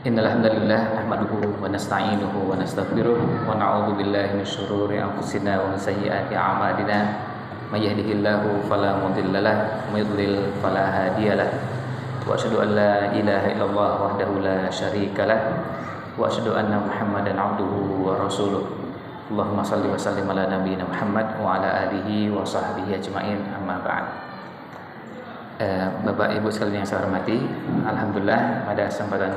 Innal hamdalillah nahmaduhu wa nasta'inuhu wa nastaghfiruh wa na'udzu billahi min syururi anfusina wa min sayyiati a'malina. May yahdihillahu fala mudilla lahu wa may yudlil fala hadiyalah. Wa asyhadu an la ilaha illallah wahdahu la syarika lah wa asyhadu anna Muhammadan 'abduhu wa rasuluh. Allahumma shalli wa sallim ala nabiyyina Muhammad wa ala alihi wa sahbihi ajmain, amma ba'd. Bapak Ibu sekalian yang saya hormati, alhamdulillah pada kesempatan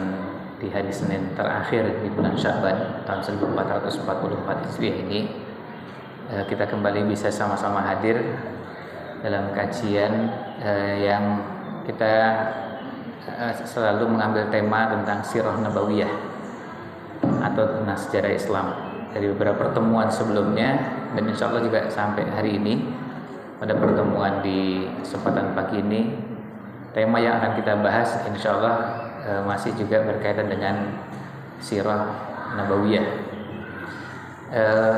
di hari Senin terakhir di bulan Sya'ban tahun 1444 Hijriah ini, kita kembali bisa sama-sama hadir dalam kajian yang kita selalu mengambil tema tentang Sirah Nabawiyah atau tentang sejarah Islam. Dari beberapa pertemuan sebelumnya dan insya Allah juga sampai hari ini, pada pertemuan di kesempatan pagi ini, tema yang akan kita bahas insya Allah masih juga berkaitan dengan Sirah Nabawiyah.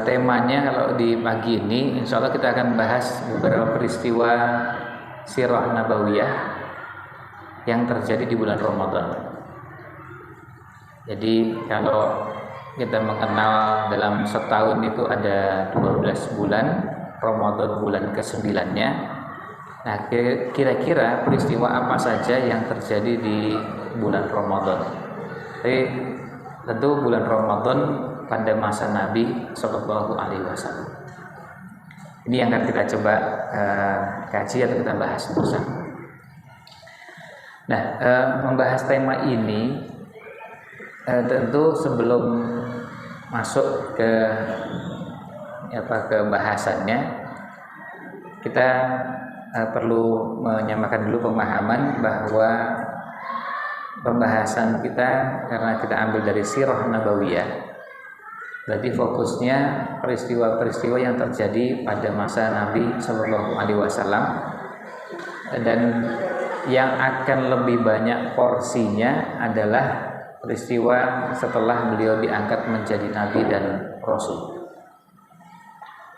Temanya kalau di pagi ini insya Allah kita akan bahas beberapa peristiwa Sirah Nabawiyah yang terjadi di bulan Ramadan. Jadi kalau kita mengenal dalam setahun itu ada 12 bulan, Ramadan bulan ke-9-nya. Nah, kira-kira peristiwa apa saja yang terjadi di bulan Ramadan? Jadi tentu bulan Ramadan pada masa Nabi Sallallahu Alaihi Wasallam. Ini yang akan kita coba kaji atau kita bahas bersama. Nah, membahas tema ini tentu sebelum masuk ke bahasannya, kita perlu menyamakan dulu pemahaman bahwa pembahasan kita, karena kita ambil dari Sirah Nabawiyah, berarti fokusnya peristiwa-peristiwa yang terjadi pada masa Nabi Sallallahu Alaihi Wasallam, dan yang akan lebih banyak porsinya adalah peristiwa setelah beliau diangkat menjadi Nabi dan Rasul.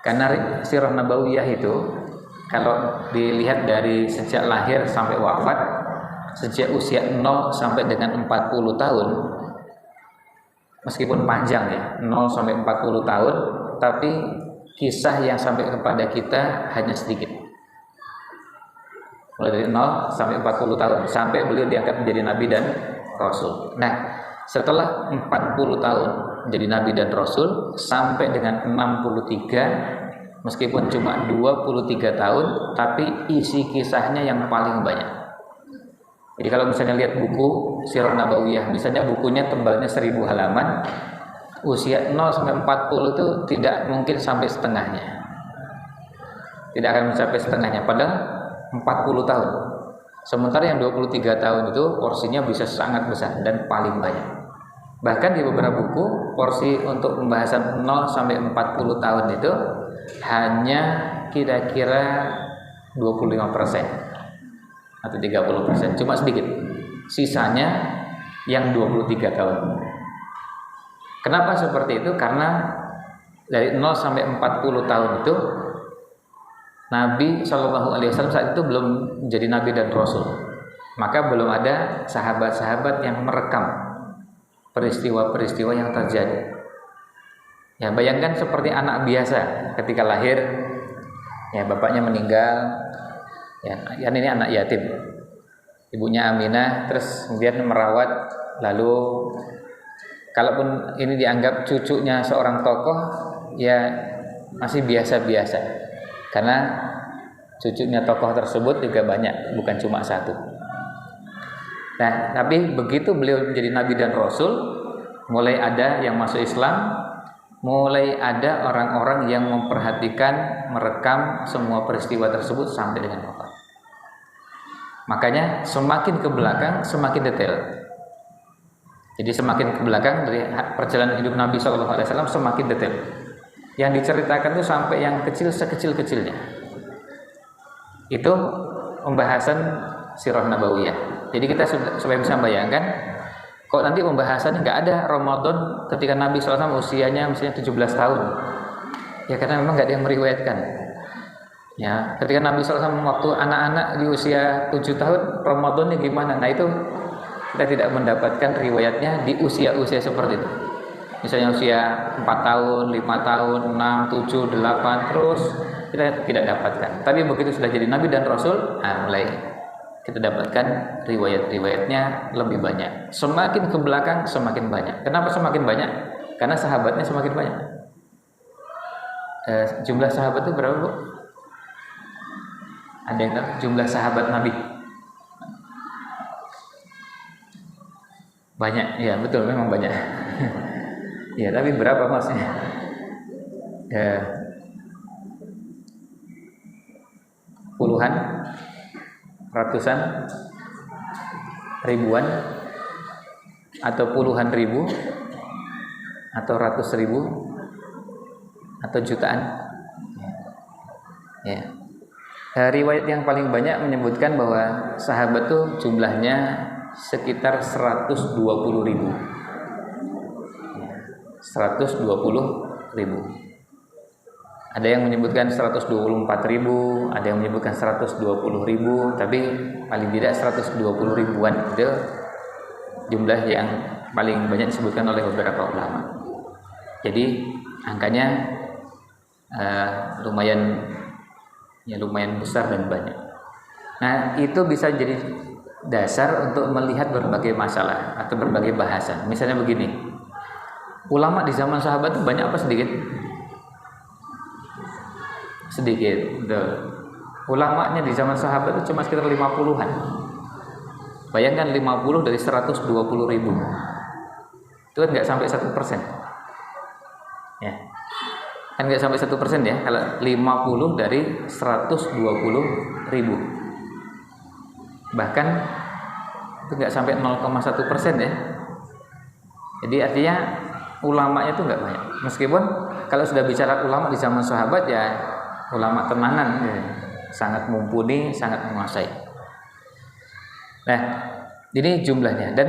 Karena Sirah Nabawiyah itu kalau dilihat dari sejak lahir sampai wafat, sejak usia 0 sampai dengan 40 tahun, meskipun panjang ya, 0 sampai 40 tahun, tapi kisah yang sampai kepada kita hanya sedikit. Mulai dari 0 sampai 40 tahun, sampai beliau diangkat menjadi Nabi dan Rasul. Nah, setelah 40 tahun menjadi Nabi dan Rasul, sampai dengan 63, meskipun cuma 23 tahun, tapi isi kisahnya yang paling banyak. Jadi kalau misalnya lihat buku Sirah Nabawiyah, misalnya bukunya tebalnya 1000 halaman, usia 0 sampai 40 itu tidak mungkin sampai setengahnya. Tidak akan mencapai setengahnya, padahal 40 tahun. Sementara yang 23 tahun itu porsinya bisa sangat besar dan paling banyak. Bahkan di beberapa buku, porsi untuk pembahasan 0 sampai 40 tahun itu hanya kira-kira 25% atau 30%, cuma sedikit. Sisanya yang 23 tahun. Kenapa seperti itu? Karena dari 0 sampai 40 tahun itu Nabi Shallallahu Alaihi Wasallam saat itu belum menjadi Nabi dan Rasul, maka belum ada sahabat-sahabat yang merekam peristiwa-peristiwa yang terjadi. Ya, bayangkan seperti anak biasa ketika lahir, ya bapaknya meninggal, ya ini anak yatim, ibunya Aminah, terus kemudian merawat, lalu kalaupun ini dianggap cucunya seorang tokoh, ya masih biasa-biasa, karena cucunya tokoh tersebut juga banyak, bukan cuma satu. Nah, tapi begitu beliau menjadi Nabi dan Rasul, mulai ada yang masuk Islam, mulai ada orang-orang yang memperhatikan, merekam semua peristiwa tersebut sampai dengan wafat. Makanya semakin ke belakang semakin detail. Jadi semakin ke belakang dari perjalanan hidup Nabi SAW semakin detail. Yang diceritakan itu sampai yang kecil sekecil-kecilnya. Itu pembahasan Sirah Nabawiyah. Jadi kita supaya bisa bayangkan, kok nanti pembahasannya nggak ada Ramadan ketika Nabi SAW usianya misalnya 17 tahun. Ya karena memang nggak ada yang meriwayatkan. Ya, ketika Nabi SAW waktu anak-anak di usia 7 tahun Ramadannya gimana? Nah itu kita tidak mendapatkan riwayatnya di usia-usia seperti itu. Misalnya usia 4 tahun, 5 tahun, 6, 7, 8 terus kita tidak dapatkan. Tapi begitu sudah jadi Nabi dan Rasul, mulai kita dapatkan riwayat-riwayatnya lebih banyak. Semakin ke belakang semakin banyak. Kenapa semakin banyak? Karena sahabatnya semakin banyak. Jumlah sahabat itu berapa, Bu? Ada yang tahu jumlah sahabat Nabi? Banyak, ya betul, memang banyak. Ya, tapi berapa maksudnya? Puluhan, ratusan, ribuan, atau puluhan ribu, atau ratus ribu, atau jutaan? Ya. Riwayat yang paling banyak menyebutkan bahwa sahabat tuh jumlahnya sekitar 120.000. 120.000. Ada yang menyebutkan 124.000, ada yang menyebutkan 120.000, tapi paling tidak 120.000-an itu jumlah yang paling banyak disebutkan oleh beberapa ulama. Jadi angkanya lumayan besar dan banyak. Nah, itu bisa jadi dasar untuk melihat berbagai masalah atau berbagai bahasan. Misalnya begini, ulama di zaman sahabat itu banyak apa sedikit? Sedikit. Ulamanya di zaman sahabat itu cuma sekitar 50-an. Bayangkan 50 dari 120.000. Itu kan nggak sampai 1%. Ya. Kan nggak sampai 1% ya. Kalau 50 dari 120.000. Bahkan itu nggak sampai 0,1% ya. Jadi artinya ulamanya itu nggak banyak. Meskipun kalau sudah bicara ulama di zaman sahabat ya ulama tenanan ya, sangat mumpuni, sangat menguasai. Nah, ini jumlahnya. Dan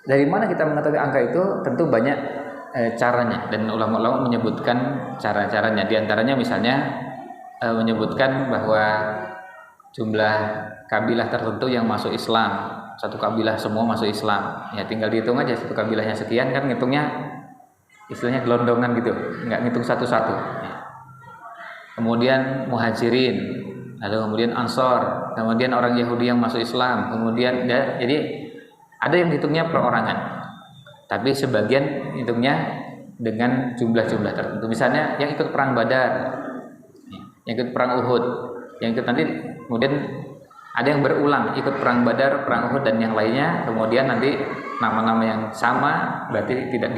dari mana kita mengetahui angka itu? Tentu banyak caranya, dan ulama-ulama menyebutkan cara-caranya. Di antaranya misalnya menyebutkan bahwa jumlah kabilah tertentu yang masuk Islam, satu kabilah semua masuk Islam, ya tinggal dihitung aja satu kabilahnya sekian, kan ngitungnya istilahnya gelondongan gitu, nggak ngitung satu-satu. Kemudian muhajirin, lalu kemudian ansor, kemudian orang Yahudi yang masuk Islam, kemudian ya, jadi ada yang hitungnya perorangan, tapi sebagian hitungnya dengan jumlah-jumlah tertentu. Misalnya yang ikut perang Badar, yang ikut perang Uhud, yang ikut nanti kemudian ada yang berulang ikut perang Badar, perang Uhud dan yang lainnya, kemudian nanti nama-nama yang sama berarti tidak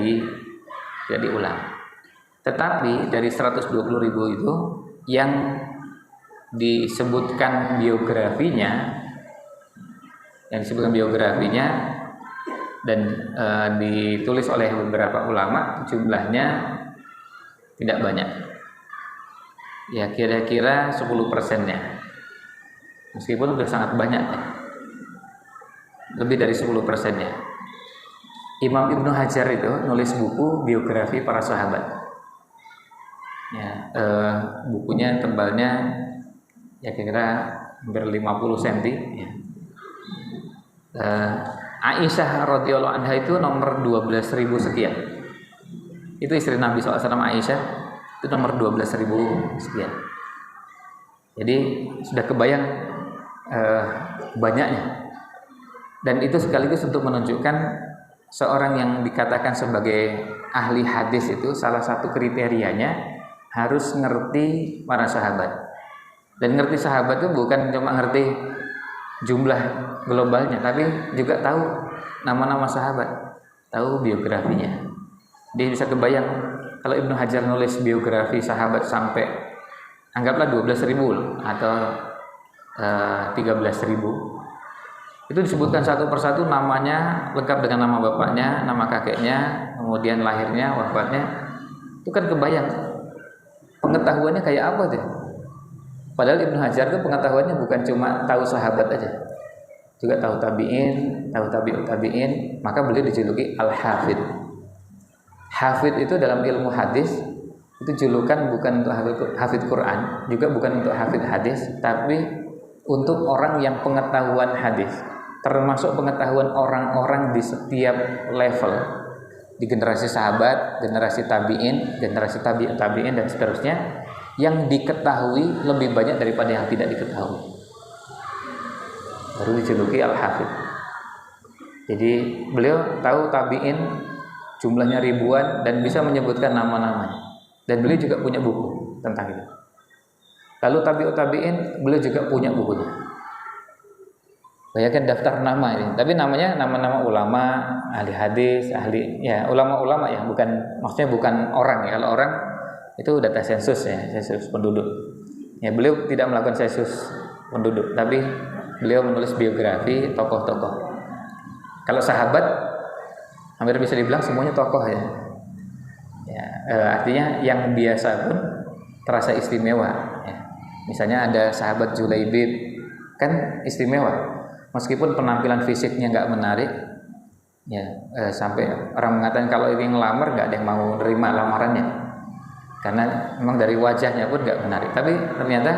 diulang. Tetapi dari 120.000 itu yang disebutkan biografinya, dan ditulis oleh beberapa ulama, jumlahnya tidak banyak. Ya kira-kira 10%-nya. Meskipun sudah sangat banyak ya. Lebih dari 10%-nya. Imam Ibnu Hajar itu nulis buku biografi para sahabat. Ya, bukunya tebalnya ya kira-kira hampir 50 cm ya. Aisyah radhiyallahu anha itu nomor 12.000 sekian. Itu istri Nabi SAW, Aisyah itu nomor 12.000 sekian. Jadi sudah kebayang banyaknya. Dan itu sekaligus untuk menunjukkan seorang yang dikatakan sebagai ahli hadis itu salah satu kriterianya harus ngerti para sahabat. Dan ngerti sahabat itu bukan cuma ngerti jumlah globalnya, tapi juga tahu nama-nama sahabat, tahu biografinya. Dia bisa kebayang kalau Ibnu Hajar nulis biografi sahabat sampai anggaplah 12.000 atau 13.000, itu disebutkan satu persatu namanya lengkap dengan nama bapaknya, nama kakeknya, kemudian lahirnya, wafatnya. Itu kan kebayang pengetahuannya kayak apa tuh. Padahal Ibnu Hajar itu pengetahuannya bukan cuma tahu sahabat aja, juga tahu tabi'in, tahu tabi'ut tabi'in. Maka beliau dijuluki Al-Hafidh. Hafidh itu dalam ilmu hadis Itu julukan bukan untuk hafid Quran, juga bukan untuk hafid hadis, tapi untuk orang yang pengetahuan hadis, termasuk pengetahuan orang-orang di setiap level, di generasi sahabat, generasi tabi'in, generasi tabi'in dan seterusnya, yang diketahui lebih banyak daripada yang tidak diketahui. Baru dijuluki al-hafid. Jadi beliau tahu tabi'in jumlahnya ribuan dan bisa menyebutkan nama-namanya. Dan beliau juga punya buku tentang itu. Lalu tabi'in beliau juga punya bukunya. Bayangkan daftar nama ini. Tapi namanya nama-nama ulama, ahli hadis, ulama-ulama ya, maksudnya bukan orang ya. Kalau orang itu data sensus ya, sensus penduduk. Ya, beliau tidak melakukan sensus penduduk, tapi beliau menulis biografi tokoh-tokoh. Kalau sahabat hampir bisa dibilang semuanya tokoh ya. Artinya yang biasa pun terasa istimewa ya. Misalnya ada sahabat Julaibib, kan istimewa meskipun penampilan fisiknya nggak menarik ya, sampai orang mengatakan kalau ini ngelamar nggak ada yang mau nerima lamarannya karena memang dari wajahnya pun nggak menarik, tapi ternyata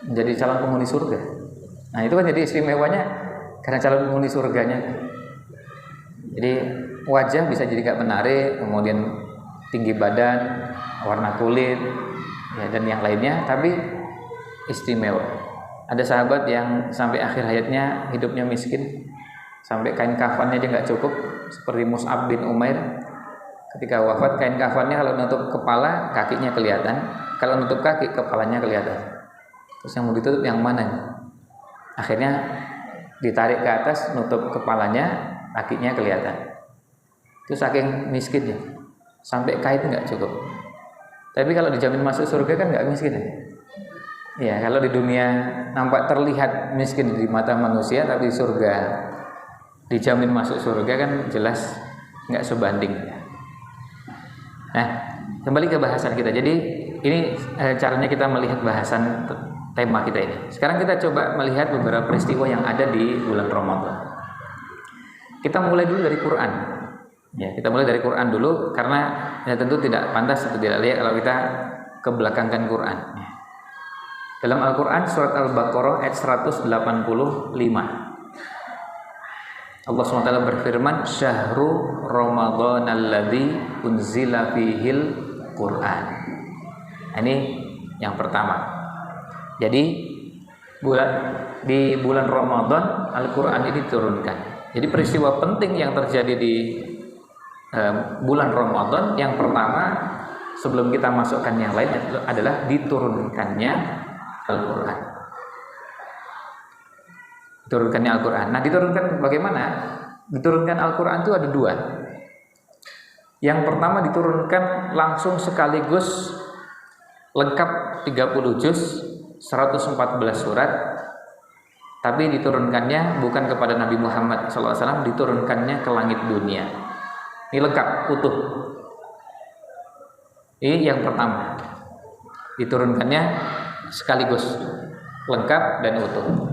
menjadi calon penghuni surga. Nah itu kan jadi istimewanya karena calon penghuni surganya. Jadi wajah bisa jadi nggak menarik, kemudian tinggi badan, warna kulit, ya, dan yang lainnya, tapi istimewa. Ada sahabat yang sampai akhir hayatnya hidupnya miskin, sampai kain kafannya dia nggak cukup, seperti Mus'ab bin Umair. Ketika wafat, kain kafannya kalau nutup kepala, kakinya kelihatan, kalau nutup kaki, kepalanya kelihatan. Terus yang mau ditutup yang mana? Akhirnya ditarik ke atas, nutup kepalanya, kakinya kelihatan. Itu saking miskinnya, sampai kain nggak cukup. Tapi kalau dijamin masuk surga kan nggak miskin ya. Kalau di dunia nampak terlihat miskin di mata manusia, tapi surga dijamin masuk surga kan jelas nggak sebanding. Nah, kembali ke bahasan kita. Jadi ini caranya kita melihat bahasan tema kita ini. Sekarang kita coba melihat beberapa peristiwa yang ada di bulan Ramadan. Kita mulai dulu dari Quran. Ya, kita mulai dari Quran dulu karena ya, tentu tidak pantas atau tidak layak kalau kita kebelakangkan Quran. Dalam Al-Quran surat Al-Baqarah ayat 185, Allah SWT berfirman, Syahru Ramadan alladzi unzila fihil Quran. Ini yang pertama. Jadi di bulan Ramadan Al-Quran ini diturunkan. Jadi peristiwa penting yang terjadi di bulan Ramadan yang pertama, sebelum kita masukkan yang lain, adalah diturunkannya Al-Quran. Diturunkannya Al-Quran. Nah, diturunkan bagaimana? Diturunkan Al-Quran itu ada dua. Yang pertama diturunkan langsung sekaligus lengkap 30 juz, 114 surat. Tapi diturunkannya bukan kepada Nabi Muhammad SAW, diturunkannya ke langit dunia. Ini lengkap, utuh. Ini yang pertama. Diturunkannya sekaligus, lengkap dan utuh.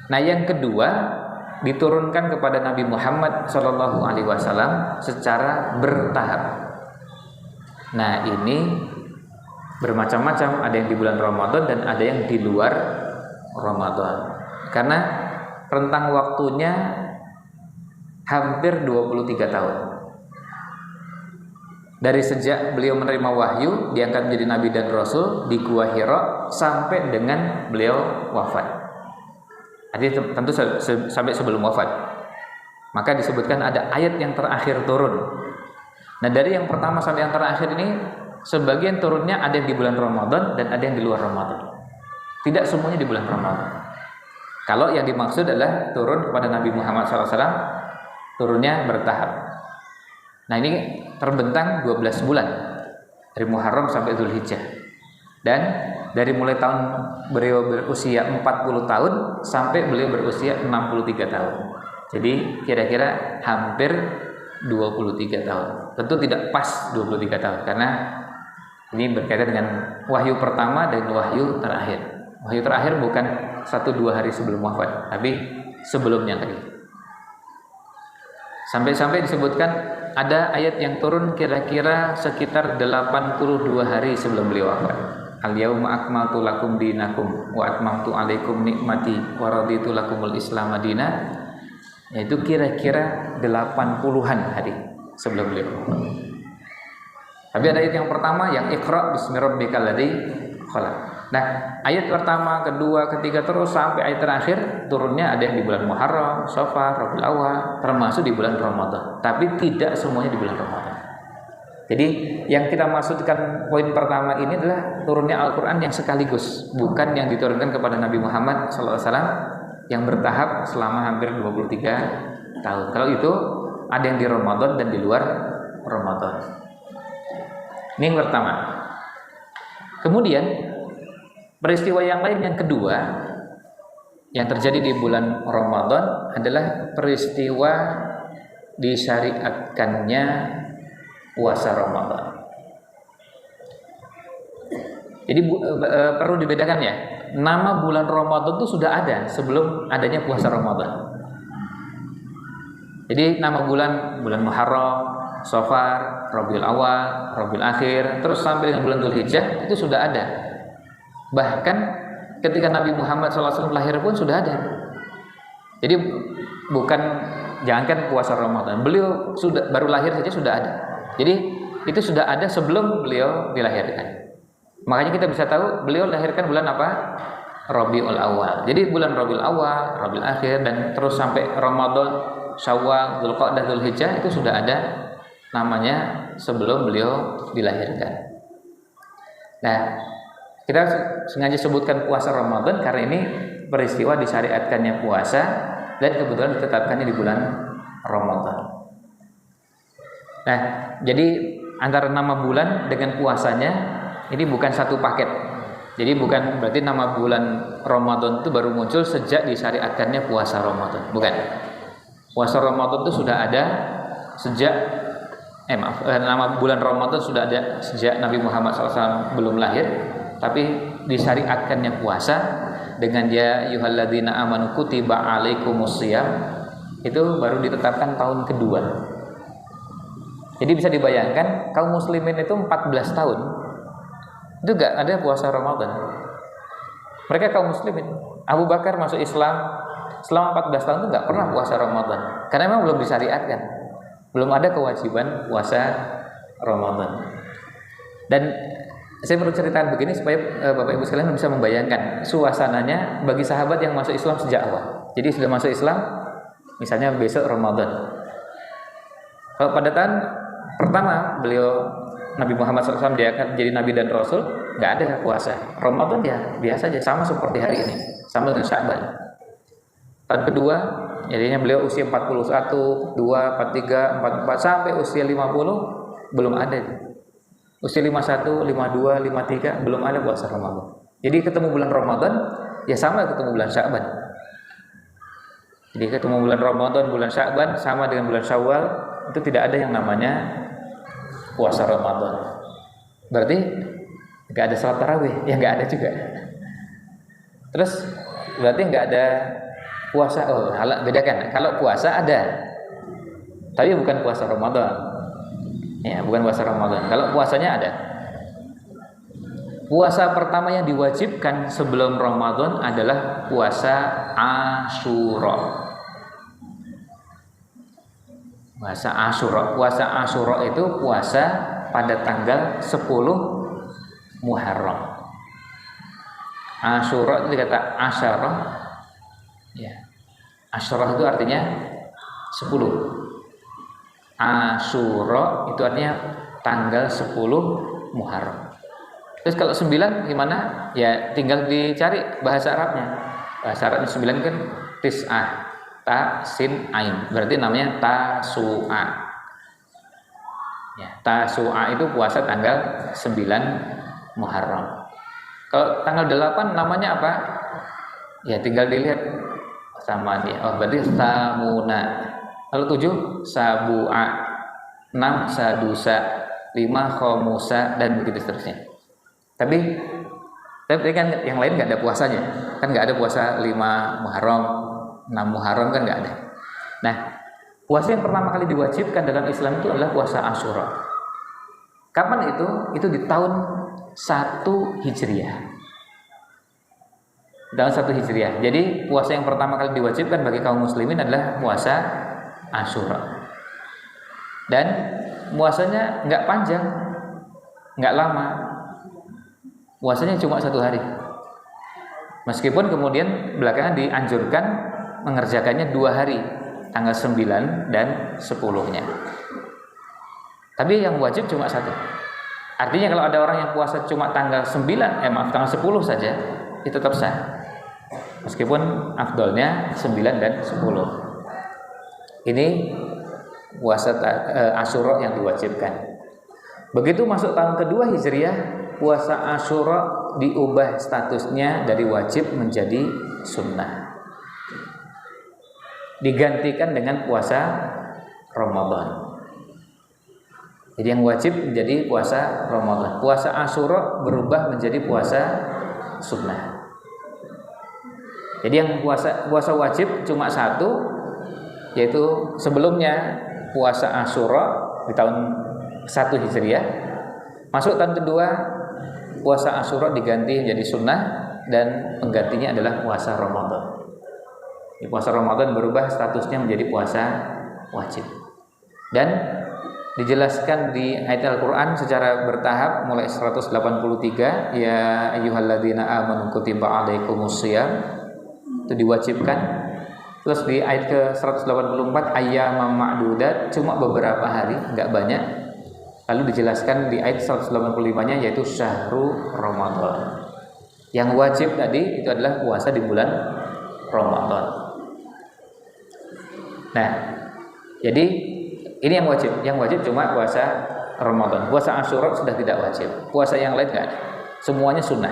Nah, yang kedua, diturunkan kepada Nabi Muhammad SAW secara bertahap. Nah, ini bermacam-macam, ada yang di bulan Ramadan dan ada yang di luar Ramadan. Karena rentang waktunya hampir 23 tahun. Dari sejak beliau menerima wahyu, diangkat menjadi nabi dan rasul di Gua Hira sampai dengan beliau wafat. Artinya tentu sampai sebelum wafat. Maka disebutkan ada ayat yang terakhir turun. Nah, dari yang pertama sampai yang terakhir ini, sebagian turunnya ada yang di bulan Ramadan dan ada yang di luar Ramadan. Tidak semuanya di bulan Ramadan. Kalau yang dimaksud adalah turun kepada Nabi Muhammad SAW, turunnya bertahap. Nah, ini terbentang 12 bulan dari Muharram sampai Dzulhijjah. Dan dari mulai tahun beliau berusia 40 tahun sampai beliau berusia 63 tahun. Jadi kira-kira hampir 23 tahun. Tentu tidak pas 23 tahun karena ini berkaitan dengan wahyu pertama dan wahyu terakhir. Wahyu terakhir bukan 1-2 hari sebelum wafat, tapi sebelumnya lagi. Sampai-sampai disebutkan ada ayat yang turun kira-kira sekitar 82 hari sebelum beliau wafat. Al-yauma akmaltu lakum dinakum wa atmamtu alaikum nikmati wa raditu lakumul Islam madina. Yaitu kira-kira 80-an hari sebelum beliau wafat. Tapi ada ayat yang pertama yang Iqra bismi rabbikal ladzi khalaq. Nah, ayat pertama, kedua, ketiga terus sampai ayat terakhir turunnya ada yang di bulan Muharram, Safar, Rabiul Awal, termasuk di bulan Ramadan. Tapi tidak semuanya di bulan Ramadan. Jadi yang kita maksudkan poin pertama ini adalah turunnya Al-Quran yang sekaligus, bukan yang diturunkan kepada Nabi Muhammad SAW yang bertahap selama hampir 23 tahun. Kalau itu ada yang di Ramadan dan di luar Ramadan. Ini yang pertama. Kemudian peristiwa yang lain yang kedua yang terjadi di bulan Ramadan adalah peristiwa disyariatkannya puasa Ramadan. Jadi perlu dibedakan ya, nama bulan Ramadan itu sudah ada sebelum adanya puasa Ramadan. Jadi nama bulan Muharram, Safar, Rabiul Awal, Rabiul Akhir, terus sampai dengan bulan Dzulhijjah itu sudah ada. Bahkan ketika Nabi Muhammad SAW lahir pun sudah ada. Jadi bukan jangankan puasa Ramadan, beliau sudah baru lahir saja sudah ada. Jadi itu sudah ada sebelum beliau dilahirkan. Makanya kita bisa tahu beliau lahirkan bulan apa? Rabiul Awal. Jadi bulan Rabiul Awal, Rabiul Akhir dan terus sampai Ramadan, Syawal, Dzulqa'dah, Dzulhijjah itu sudah ada namanya sebelum beliau dilahirkan. Nah, kita sengaja sebutkan puasa Ramadan karena ini peristiwa disyariatkannya puasa dan kebetulan ditetapkannya di bulan Ramadan. Nah, jadi antara nama bulan dengan puasanya ini bukan satu paket. Jadi bukan berarti nama bulan Ramadan itu baru muncul sejak disyariatkannya puasa Ramadan. Bukan. Puasa Ramadan itu sudah ada sejak nama bulan Ramadan sudah ada sejak Nabi Muhammad SAW belum lahir. Tapi disyariatkannya puasa dengan ya ayyuhalladzina amanu kutiba alaikumusiyam itu baru ditetapkan tahun kedua. Jadi bisa dibayangkan kaum muslimin itu 14 tahun itu gak ada puasa Ramadan. Mereka kaum muslimin. Abu Bakar masuk Islam selama 14 tahun itu gak pernah puasa Ramadan karena memang belum disyariatkan. Belum ada kewajiban puasa Ramadan. Dan saya perlu ceritakan begini supaya Bapak Ibu sekalian bisa membayangkan suasananya bagi sahabat yang masuk Islam sejak awal. Jadi sudah masuk Islam, misalnya besok Ramadan. Kalau pada tahun pertama beliau Nabi Muhammad SAW diangkat jadi Nabi dan Rasul, nggak ada puasa. Ramadan ya biasa aja, sama seperti hari ini, sama dengan Sya'ban. Tahun kedua, jadinya beliau usia 41, 2, 43, 44 sampai usia 50 belum ada. Usia 51, 52, 53 belum ada puasa Ramadan. Jadi ketemu bulan Ramadan ya sama ketemu bulan Sya'ban. Jadi ketemu bulan Ramadan, bulan Sya'ban sama dengan bulan Syawal itu tidak ada yang namanya puasa Ramadan. Berarti enggak ada salat tarawih, ya enggak ada juga. Terus berarti enggak ada puasa. Oh, bedakan. Kalau puasa ada. Tapi bukan puasa Ramadan. Ya, bukan puasa Ramadan. Kalau puasanya ada. Puasa pertama yang diwajibkan sebelum Ramadan adalah puasa Asyura. Puasa Asyura. Puasa Asyura itu puasa pada tanggal 10 Muharram. Asyura itu dikata asyarah. Ya. Asyarah itu artinya 10. Asyura itu artinya tanggal 10 Muharram. Terus kalau 9 gimana? Ya tinggal dicari bahasa Arabnya. Bahasa Arabnya 9 kan tis'ah, ta, sin, ain. Berarti namanya tasu'a. Ya, tasu'a itu puasa tanggal 9 Muharram. Kalau tanggal 8 namanya apa? Ya tinggal dilihat sama dia. Oh berarti samuna. Lalu 7 sabu'a, 6 sadusa, 5 khomusa dan begitu seterusnya. Tapi kan yang lain nggak ada puasanya, kan nggak ada puasa 5 Muharram, 6 Muharram kan nggak ada. Nah Puasa yang pertama kali diwajibkan dalam Islam itu adalah puasa Asyura. Kapan itu? Itu di tahun 1 Hijriah. Tahun 1 Hijriah. Jadi puasa yang pertama kali diwajibkan bagi kaum muslimin adalah puasa Asyura. Dan puasanya nggak panjang, nggak lama. Puasanya cuma 1 hari. Meskipun kemudian belakangan dianjurkan mengerjakannya 2 hari, tanggal 9 dan 10-nya. Tapi yang wajib cuma 1. Artinya kalau ada orang yang puasa cuma tanggal 10 saja, itu tetap sah. Meskipun afdolnya 9 dan 10. Ini puasa Asyura yang diwajibkan. Begitu masuk tahun kedua Hijriah, puasa Asyura diubah statusnya dari wajib menjadi sunnah. Digantikan dengan puasa Ramadan. Jadi yang wajib menjadi puasa Ramadan. Puasa Asyura berubah menjadi puasa sunnah. Jadi yang puasa wajib cuma 1, yaitu sebelumnya puasa Asyura di tahun 1 Hijriah. Masuk tahun kedua, puasa Asyura diganti menjadi sunnah dan penggantinya adalah puasa Ramadan. Puasa Ramadan berubah statusnya menjadi puasa wajib. Dan dijelaskan di ayat Al-Qur'an secara bertahap mulai 183, ya ayyuhalladzina amanu kutiba alaikumusshiyam, itu diwajibkan. Terus di ayat ke 184, ayyamam ma'dudat, cuma beberapa hari, enggak banyak. Lalu dijelaskan di ayat 185-nya yaitu syahrul Ramadan. Yang wajib tadi itu adalah puasa di bulan Ramadan. Nah, jadi ini yang wajib. Yang wajib cuma puasa Ramadan. Puasa Asyura sudah tidak wajib. Puasa yang lain enggak. Semuanya sunnah.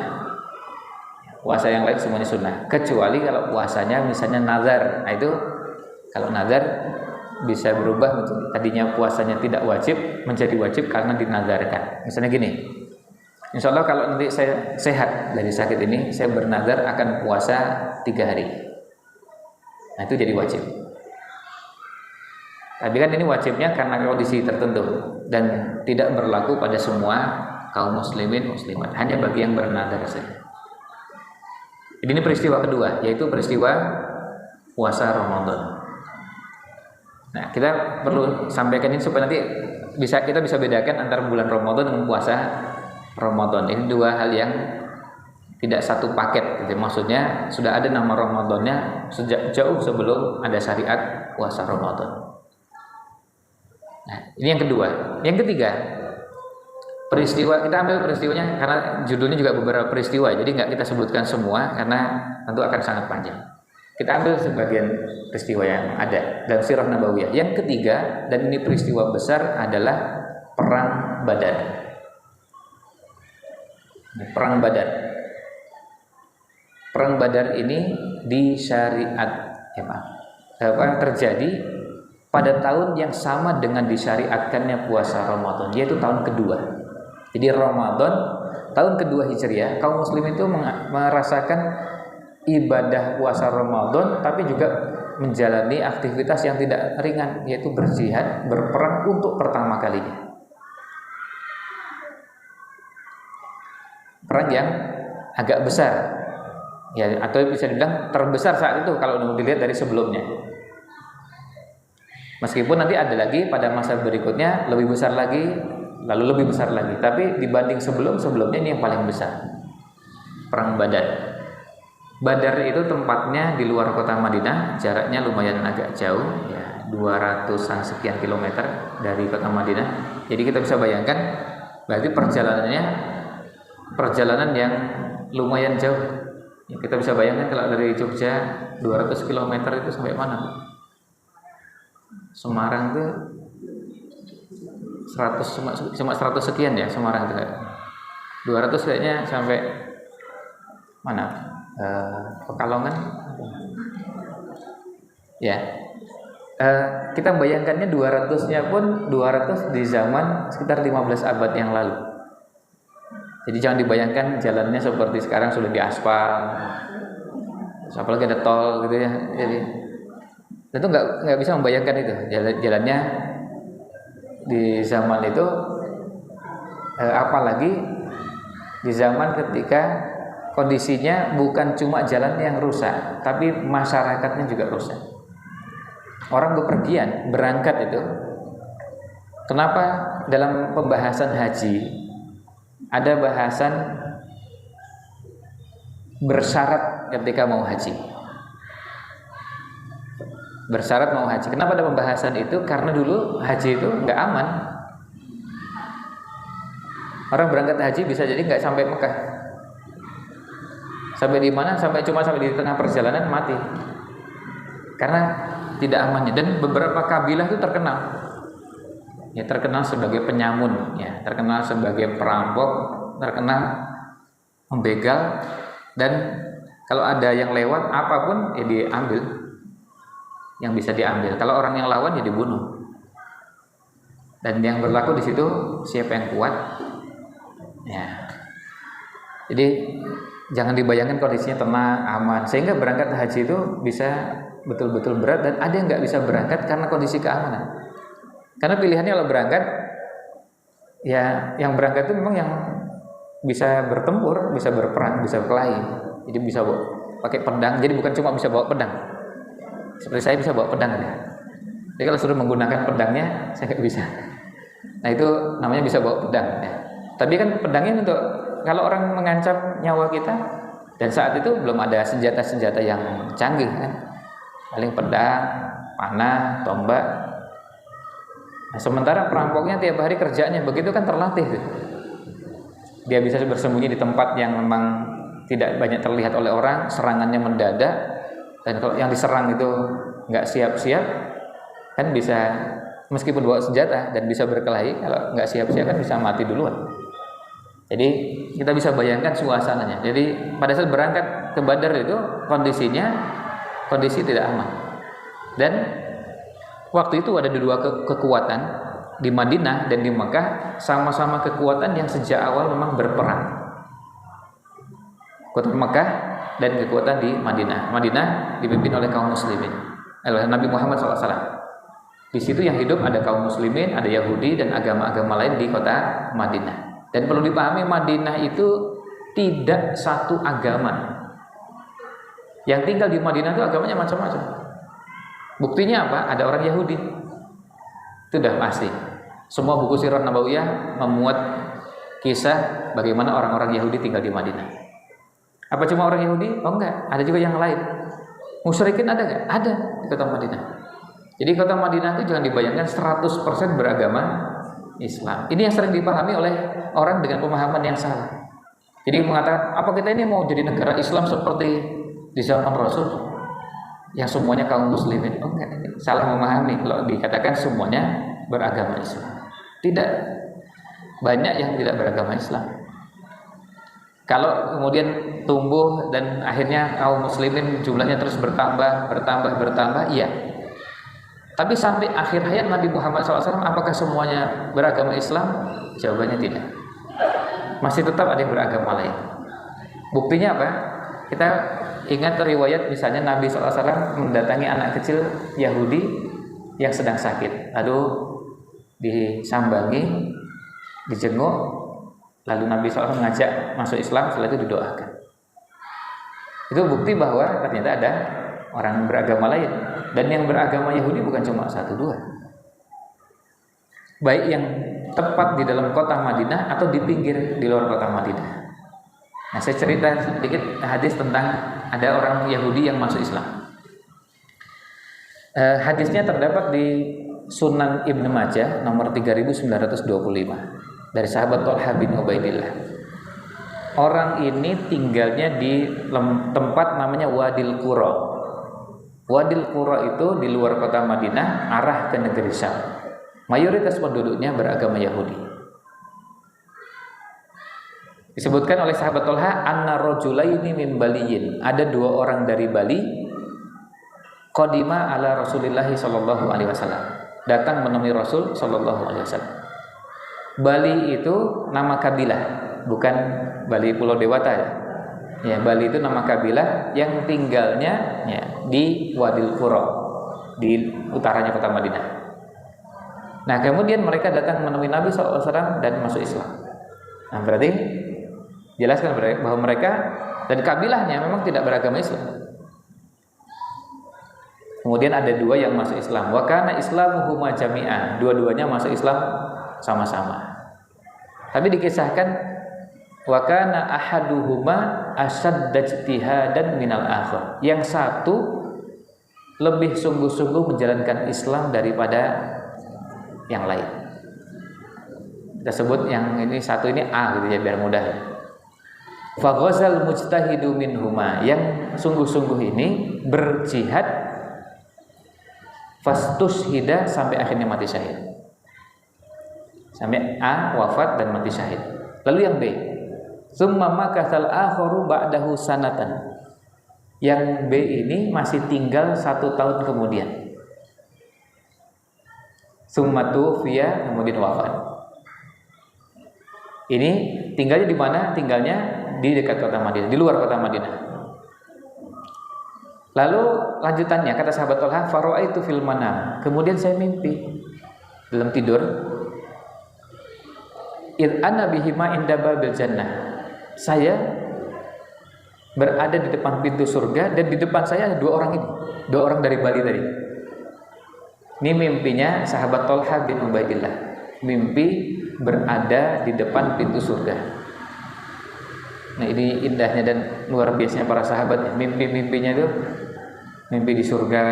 Puasa yang lain semuanya sunnah. Kecuali kalau puasanya misalnya nazar. Nah itu kalau nazar bisa berubah. Tadinya puasanya tidak wajib menjadi wajib karena dinazarkan. Misalnya gini. Insya Allah kalau nanti saya sehat dari sakit ini, saya bernazar akan puasa 3 hari. Nah itu jadi wajib. Tapi kan ini wajibnya karena kondisi tertentu dan tidak berlaku pada semua kaum muslimin muslimat, hanya bagi yang bernazar saja. Ini peristiwa kedua, yaitu peristiwa puasa Ramadan. Nah, kita perlu sampaikan ini supaya nanti kita bisa bedakan antara bulan Ramadan dengan puasa Ramadan. Ini dua hal yang tidak satu paket. Jadi maksudnya sudah ada nama Ramadannya sejak jauh sebelum ada syariat puasa Ramadan. Nah, ini yang kedua. Yang ketiga, peristiwa, kita ambil peristiwanya karena judulnya juga beberapa peristiwa, jadi nggak kita sebutkan semua karena tentu akan sangat panjang. Kita ambil sebagian peristiwa yang ada dalam sirah nabawiyah. Yang ketiga, dan ini peristiwa besar, adalah perang Badar. Perang Badar. Perang Badar ini terjadi pada tahun yang sama dengan disyariatkannya puasa Ramadan, yaitu tahun kedua. Jadi Ramadan tahun kedua Hijriah, kaum muslimin itu merasakan ibadah puasa Ramadan, tapi juga menjalani aktivitas yang tidak ringan, yaitu berjihad, berperang untuk pertama kalinya. Perang yang agak besar, ya, atau bisa dibilang terbesar saat itu kalau dilihat dari sebelumnya. Meskipun nanti ada lagi pada masa berikutnya lebih besar lagi, lalu lebih besar lagi. Tapi dibanding sebelumnya ini yang paling besar. Perang Badar. Badar itu tempatnya di luar kota Madinah, jaraknya lumayan agak jauh, ya 200-an sekian kilometer dari kota Madinah. Jadi kita bisa bayangkan, berarti perjalanan yang lumayan jauh. Ya, kita bisa bayangkan kalau dari Jogja 200 kilometer itu sampai mana? Semarang itu 100 sekian ya, Semarang itu 200 kayaknya sampai mana? Pekalongan ya. Kita bayangkannya 200-nya pun 200 di zaman sekitar 15 abad yang lalu. Jadi jangan dibayangkan jalannya seperti sekarang sudah diaspal, apalagi ada tol gitu ya. Jadi Tentu nggak bisa membayangkan itu jalannya di zaman itu, apalagi di zaman ketika kondisinya bukan cuma jalan yang rusak, tapi masyarakatnya juga rusak. Orang bepergian, berangkat itu. Kenapa dalam pembahasan haji ada bahasan bersyarat ketika mau haji? Bersyarat mau haji. Kenapa ada pembahasan itu? Karena dulu haji itu nggak aman. Orang berangkat haji bisa jadi nggak sampai Mekah. Sampai di mana? Sampai di tengah perjalanan mati. Karena tidak amannya. Dan beberapa kabilah itu terkenal. Ya, terkenal sebagai penyamun, ya, terkenal sebagai perampok, terkenal membegal, dan kalau ada yang lewat apapun ya diambil, yang bisa diambil. Kalau orang yang lawan ya dibunuh. Dan yang berlaku di situ siapa yang kuat, ya. Jadi jangan dibayangkan kondisinya tenang, aman, sehingga berangkat haji itu bisa betul-betul berat, dan ada yang nggak bisa berangkat karena kondisi keamanan. Karena pilihannya kalau berangkat, ya yang berangkat itu memang yang bisa bertempur, bisa berperang, bisa berkelahi. Jadi bisa pakai pedang. Jadi bukan cuma bisa bawa pedang. Seperti saya bisa bawa pedang ya. Jadi kalau suruh menggunakan pedangnya, saya nggak bisa. Nah itu namanya bisa bawa pedang. Ya. Tapi kan pedangnya untuk kalau orang mengancam nyawa kita, dan saat itu belum ada senjata-senjata yang canggih kan. Paling pedang, panah, tombak. Nah, sementara perampoknya tiap hari kerjanya begitu kan terlatih tuh. Dia bisa bersembunyi di tempat yang memang tidak banyak terlihat oleh orang, serangannya mendadak, dan kalau yang diserang itu nggak siap-siap kan bisa, meskipun bawa senjata dan bisa berkelahi, kalau nggak siap-siap kan bisa mati duluan. Jadi kita bisa bayangkan suasananya. Jadi pada saat berangkat ke Badar itu kondisi tidak aman. Dan waktu itu ada dua kekuatan di Madinah dan di Mekah, sama-sama kekuatan yang sejak awal memang berperang. Kekuatan Mekah dan kekuatan di Madinah. Madinah dipimpin oleh kaum muslimin, oleh Nabi Muhammad SAW. Di situ yang hidup ada kaum muslimin, ada Yahudi dan agama-agama lain di kota Madinah. Dan perlu dipahami, Madinah itu tidak satu agama. Yang tinggal di Madinah itu agamanya macam-macam. Buktinya apa? Ada orang Yahudi. Itu sudah pasti. Semua buku Sirah Nabawiyah memuat kisah bagaimana orang-orang Yahudi tinggal di Madinah. Apa cuma orang Yahudi? Oh enggak, ada juga yang lain. Musyrikin ada enggak? Ada di kota Madinah. Jadi kota Madinah itu jangan dibayangkan 100% beragama Islam. Ini yang sering dipahami oleh orang dengan pemahaman yang salah. Jadi mengatakan, apa kita ini mau jadi negara Islam seperti di zaman Rasul yang semuanya kaum muslimin? Oh enggak, ini salah memahami kalau dikatakan semuanya beragama Islam. Tidak, banyak yang tidak beragama Islam. Kalau kemudian tumbuh dan akhirnya kaum muslimin jumlahnya terus bertambah, iya. Tapi sampai akhir hayat Nabi Muhammad SAW, apakah semuanya beragama Islam? Jawabannya tidak. Masih tetap ada yang beragama lain. Buktinya apa? Kita ingat riwayat misalnya Nabi SAW mendatangi anak kecil Yahudi yang sedang sakit, lalu disambangi, dijenguk, lalu Nabi SAW mengajak masuk Islam, setelah itu didoakan. Itu bukti bahwa ternyata ada orang beragama lain, dan yang beragama Yahudi bukan cuma 1-2, baik yang tepat di dalam kota Madinah atau di pinggir di luar kota Madinah. Nah, saya cerita sedikit hadis tentang ada orang Yahudi yang masuk Islam. Hadisnya terdapat di Sunan Ibnu Majah nomor 3925 dari sahabat Thalhah bin Ubaidillah. Orang ini tinggalnya di tempat namanya Wadil Qura. Wadil Qura itu di luar kota Madinah, arah ke negeri Syam. Mayoritas penduduknya beragama Yahudi. Disebutkan oleh sahabat Thalhah, anna rajulaini min Baliyin, ada 2 orang dari Bali, qadima ala Rasulillah sallallahu alaihi wasallam, datang menemui Rasul sallallahu alaihi wasallam. Bali itu nama kabilah, bukan Bali Pulau Dewata ya. Ya, Bali itu nama kabilah yang tinggalnya ya di Wadil Qura. di utaranya kota Madinah. Nah, kemudian mereka datang menemui Nabi SAW dan masuk Islam. Nah, berarti jelaskan bahwa mereka dan kabilahnya memang tidak beragama Islam. Kemudian ada dua yang masuk Islam. Wa kana islamuhuma jami'an. Dua-duanya masuk Islam sama-sama. Tapi dikisahkan wa kana ahaduhuma ashadda ijtihadan minal akhar. Yang satu lebih sungguh-sungguh menjalankan Islam daripada yang lain. Kita sebut yang ini satu ini A gitu ya biar mudah. Fa ghazal mujtahidu minhuma. Yang sungguh-sungguh ini berjihad fastushhida sampai akhirnya mati syahid. Sampai A wafat dan mati syahid. Lalu yang B, summa makatsal akharu ba'dahu sanatan. Yang B ini masih tinggal 1 tahun kemudian. Summa tufiya, kemudian wafat. Ini tinggalnya di mana? Tinggalnya di dekat kota Madinah, di luar kota Madinah. Lalu lanjutannya kata sahabat Thalhah, fara'aitu fil manam. Kemudian saya mimpi dalam tidur. Id ana bihima inda babil jannah. Saya berada di depan pintu surga dan di depan saya ada 2 orang ini. 2 orang dari Bali tadi. Ini mimpinya sahabat Thalhah bin Ubaidillah. Mimpi berada di depan pintu surga. Nah, ini indahnya dan luar biasanya para sahabat. Mimpi-mimpinya itu mimpi di surga,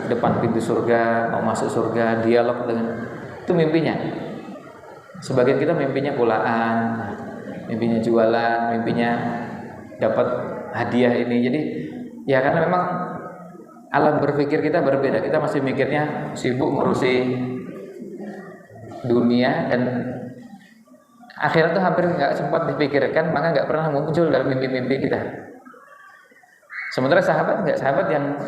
depan pintu surga, mau masuk surga, dialog dengan itu mimpinya. Sebagian kita mimpinya kulaan, mimpinya jualan, mimpinya dapat hadiah ini. Jadi ya karena memang alam berpikir kita berbeda. Kita masih mikirnya sibuk ngurusi dunia dan akhirat itu hampir nggak sempat dipikirkan, maka nggak pernah muncul dalam mimpi-mimpi kita. Sementara sahabat enggak, sahabat yang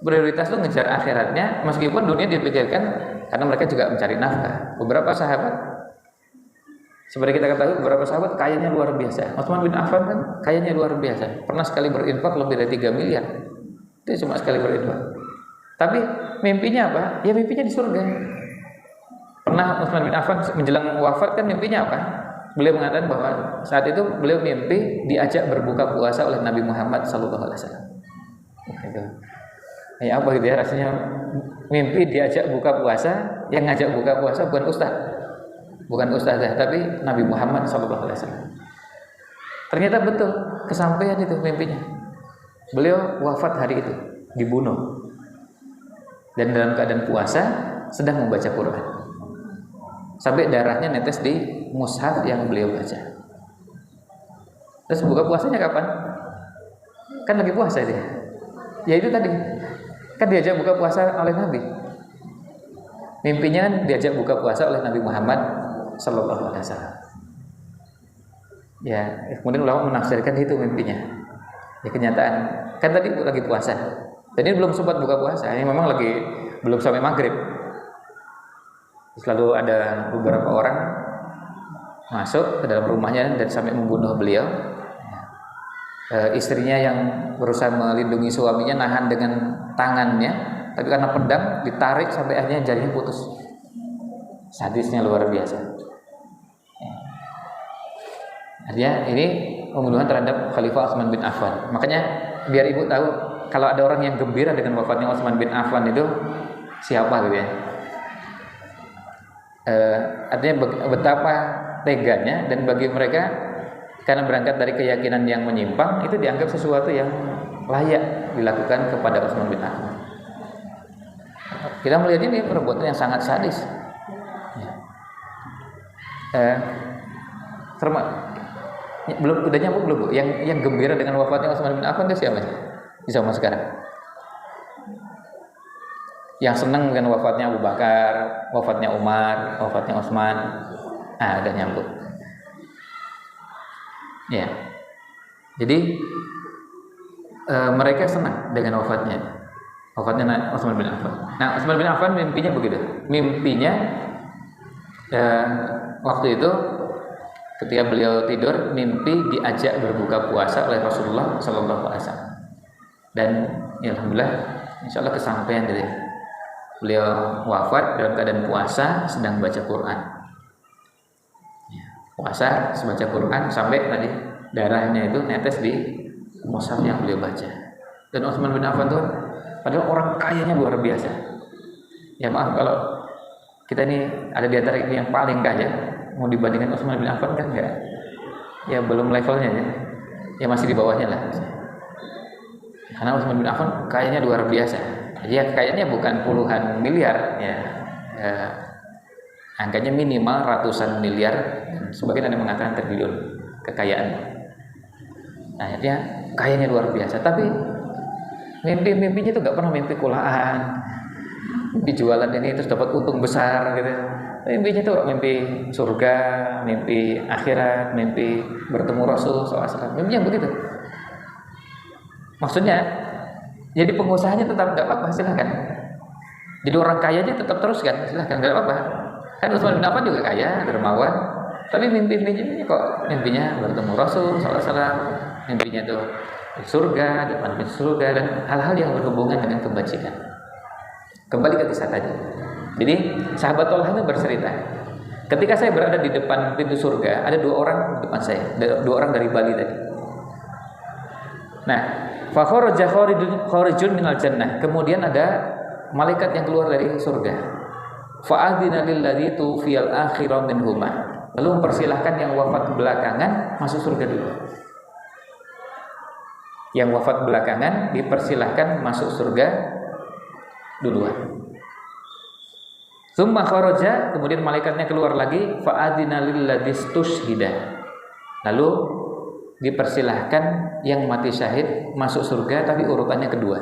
prioritas itu ngejar akhiratnya, meskipun dunia dipikirkan karena mereka juga mencari nafkah. Beberapa sahabat, seperti kita ketahui, beberapa sahabat kayanya luar biasa. Utsman bin Affan kan kayanya luar biasa, pernah sekali berinfak lebih dari 3 miliar. Itu cuma sekali berinfak. Tapi mimpinya apa? Ya mimpinya di surga. Pernah Utsman bin Affan menjelang wafat kan mimpinya apa? Beliau mengatakan bahwa saat itu beliau mimpi diajak berbuka puasa oleh Nabi Muhammad SAW. Gitu. Ya apa gitu ya rasanya mimpi diajak buka puasa, yang ngajak buka puasa bukan ustazah, tapi Nabi Muhammad SAW. Ternyata betul kesampaian itu mimpinya. Beliau wafat hari itu, dibunuh, dan dalam keadaan puasa sedang membaca Quran. Sampai darahnya netes di mushaf yang beliau baca. Terus buka puasanya kapan? Kan lagi puasa dia. Ya itu tadi. Kan diajak buka puasa oleh Nabi. Mimpinya diajak buka puasa oleh Nabi Muhammad sallallahu alaihi wasallam. Ya, kemudian ulama menafsirkan itu mimpinya. Ya kenyataan. Kan tadi lagi puasa. Dan ini belum sempat buka puasa. Ini memang lagi belum sampai maghrib. Lalu ada beberapa orang masuk ke dalam rumahnya dan sampai membunuh beliau. Istrinya yang berusaha melindungi suaminya nahan dengan tangannya, tapi karena pedang ditarik sampai akhirnya jarinya putus. Sadisnya luar biasa. Artinya ini pembunuhan terhadap Khalifah Utsman bin Affan. Makanya biar ibu tahu kalau ada orang yang gembira dengan wafatnya Utsman bin Affan itu siapa gitu ya. Artinya betapa teganya, dan bagi mereka karena berangkat dari keyakinan yang menyimpang itu dianggap sesuatu yang layak dilakukan kepada Utsman bin Affan. Kita melihat ini perbuatan yang sangat sadis. Belum udah nyambung belum Bu? Yang gembira dengan wafatnya Utsman bin Affan itu siapa sih? Di zaman sekarang. Yang senang dengan wafatnya Abu Bakar, wafatnya Umar, wafatnya Utsman. Udah nyambung. Ya. Jadi mereka senang dengan wafatnya Utsman bin Affan. Nah, Utsman bin Affan mimpinya begitu. Mimpinya waktu itu ketika beliau tidur, mimpi diajak berbuka puasa oleh Rasulullah SAW. Dan ya alhamdulillah, insya Allah kesampaian dari Beliau wafat dalam keadaan puasa sedang baca Quran. Puasa membaca Quran sampai tadi darahnya itu netes di mushaf yang beliau baca. Dan Utsman bin Affan itu padahal orang kayanya luar biasa. Ya maaf kalau kita ini ada di antara ini yang paling kaya, mau dibandingkan Utsman bin Affan kan enggak. Ya belum levelnya ya. Ya masih di bawahnya lah. Karena Utsman bin Affan kayanya luar biasa. Ya kayaknya bukan puluhan miliar ya. Angkanya minimal ratusan miliar, sebagian ada mengatakan triliun kekayaan. Nah, dia kayanya luar biasa, tapi mimpinya itu nggak pernah mimpi kulaan, mimpi jualan ini terus dapat untung besar gitu. Mimpinya itu mimpi surga, mimpi akhirat, mimpi bertemu Rasul SAW. Mimpinya begitu. Maksudnya, jadi pengusahanya tetap nggak apa-apa, silahkan. Jadi orang kayanya tetap teruskan, silahkan, nggak apa-apa. Kan Utsman bin Affan juga kaya, dermawan, tapi mimpinya kok mimpinya bertemu Rasul SAW, mimpinya tuh di surga, depan pintu surga, dan hal-hal yang berhubungan dengan kebajikan. Kembali ke kisah tadi. Jadi sahabat Thalhah itu bercerita, ketika saya berada di depan pintu surga, ada 2 orang di depan saya, 2 orang dari Bali tadi. Nah, fa kharaja kharijun minal jannah, kemudian ada malaikat yang keluar dari surga. Fa'adina lilladzi tuwfiyal akhira minhuma, lalu mempersilahkan yang wafat belakangan masuk surga dulu. Yang wafat belakangan dipersilahkan masuk surga duluan. Tsumma kharaja, kemudian malaikatnya keluar lagi, fa'adina lilladzi stushhida, lalu dipersilahkan yang mati syahid masuk surga, tapi urutannya kedua.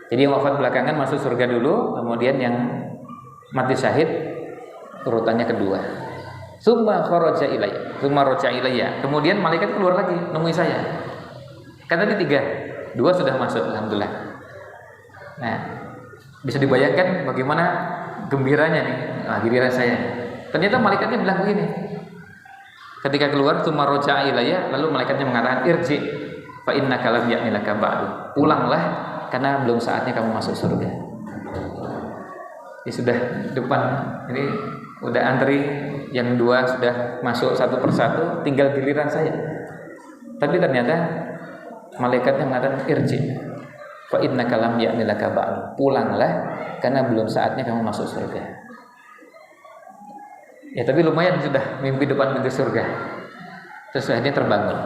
Jadi yang wafat belakangan masuk surga dulu, kemudian yang mati syahid urutannya kedua. Tsumma kharaja ilayya, tsumma raja ilayya. Kemudian malaikat keluar lagi nemui saya. Kan tadi 3, 2 sudah masuk, alhamdulillah. Nah, bisa dibayangkan bagaimana gembiranya nih, giliran saya. Ternyata malaikatnya bilang begini. Ketika keluar tsumma raja ilayya, lalu malaikatnya mengatakan irji fa innaka lam ya'nilaka ba'du. Pulanglah karena belum saatnya kamu masuk surga. Ini sudah depan, ini udah antri, yang 2 sudah masuk satu persatu, tinggal giliran saya. Tapi ternyata malaikatnya mengatakan irji fa innaka lam ya'nilaka ba'du. Pulanglah karena belum saatnya kamu masuk surga. Ya tapi lumayan sudah mimpi depan pintu surga. Terus akhirnya terbangun.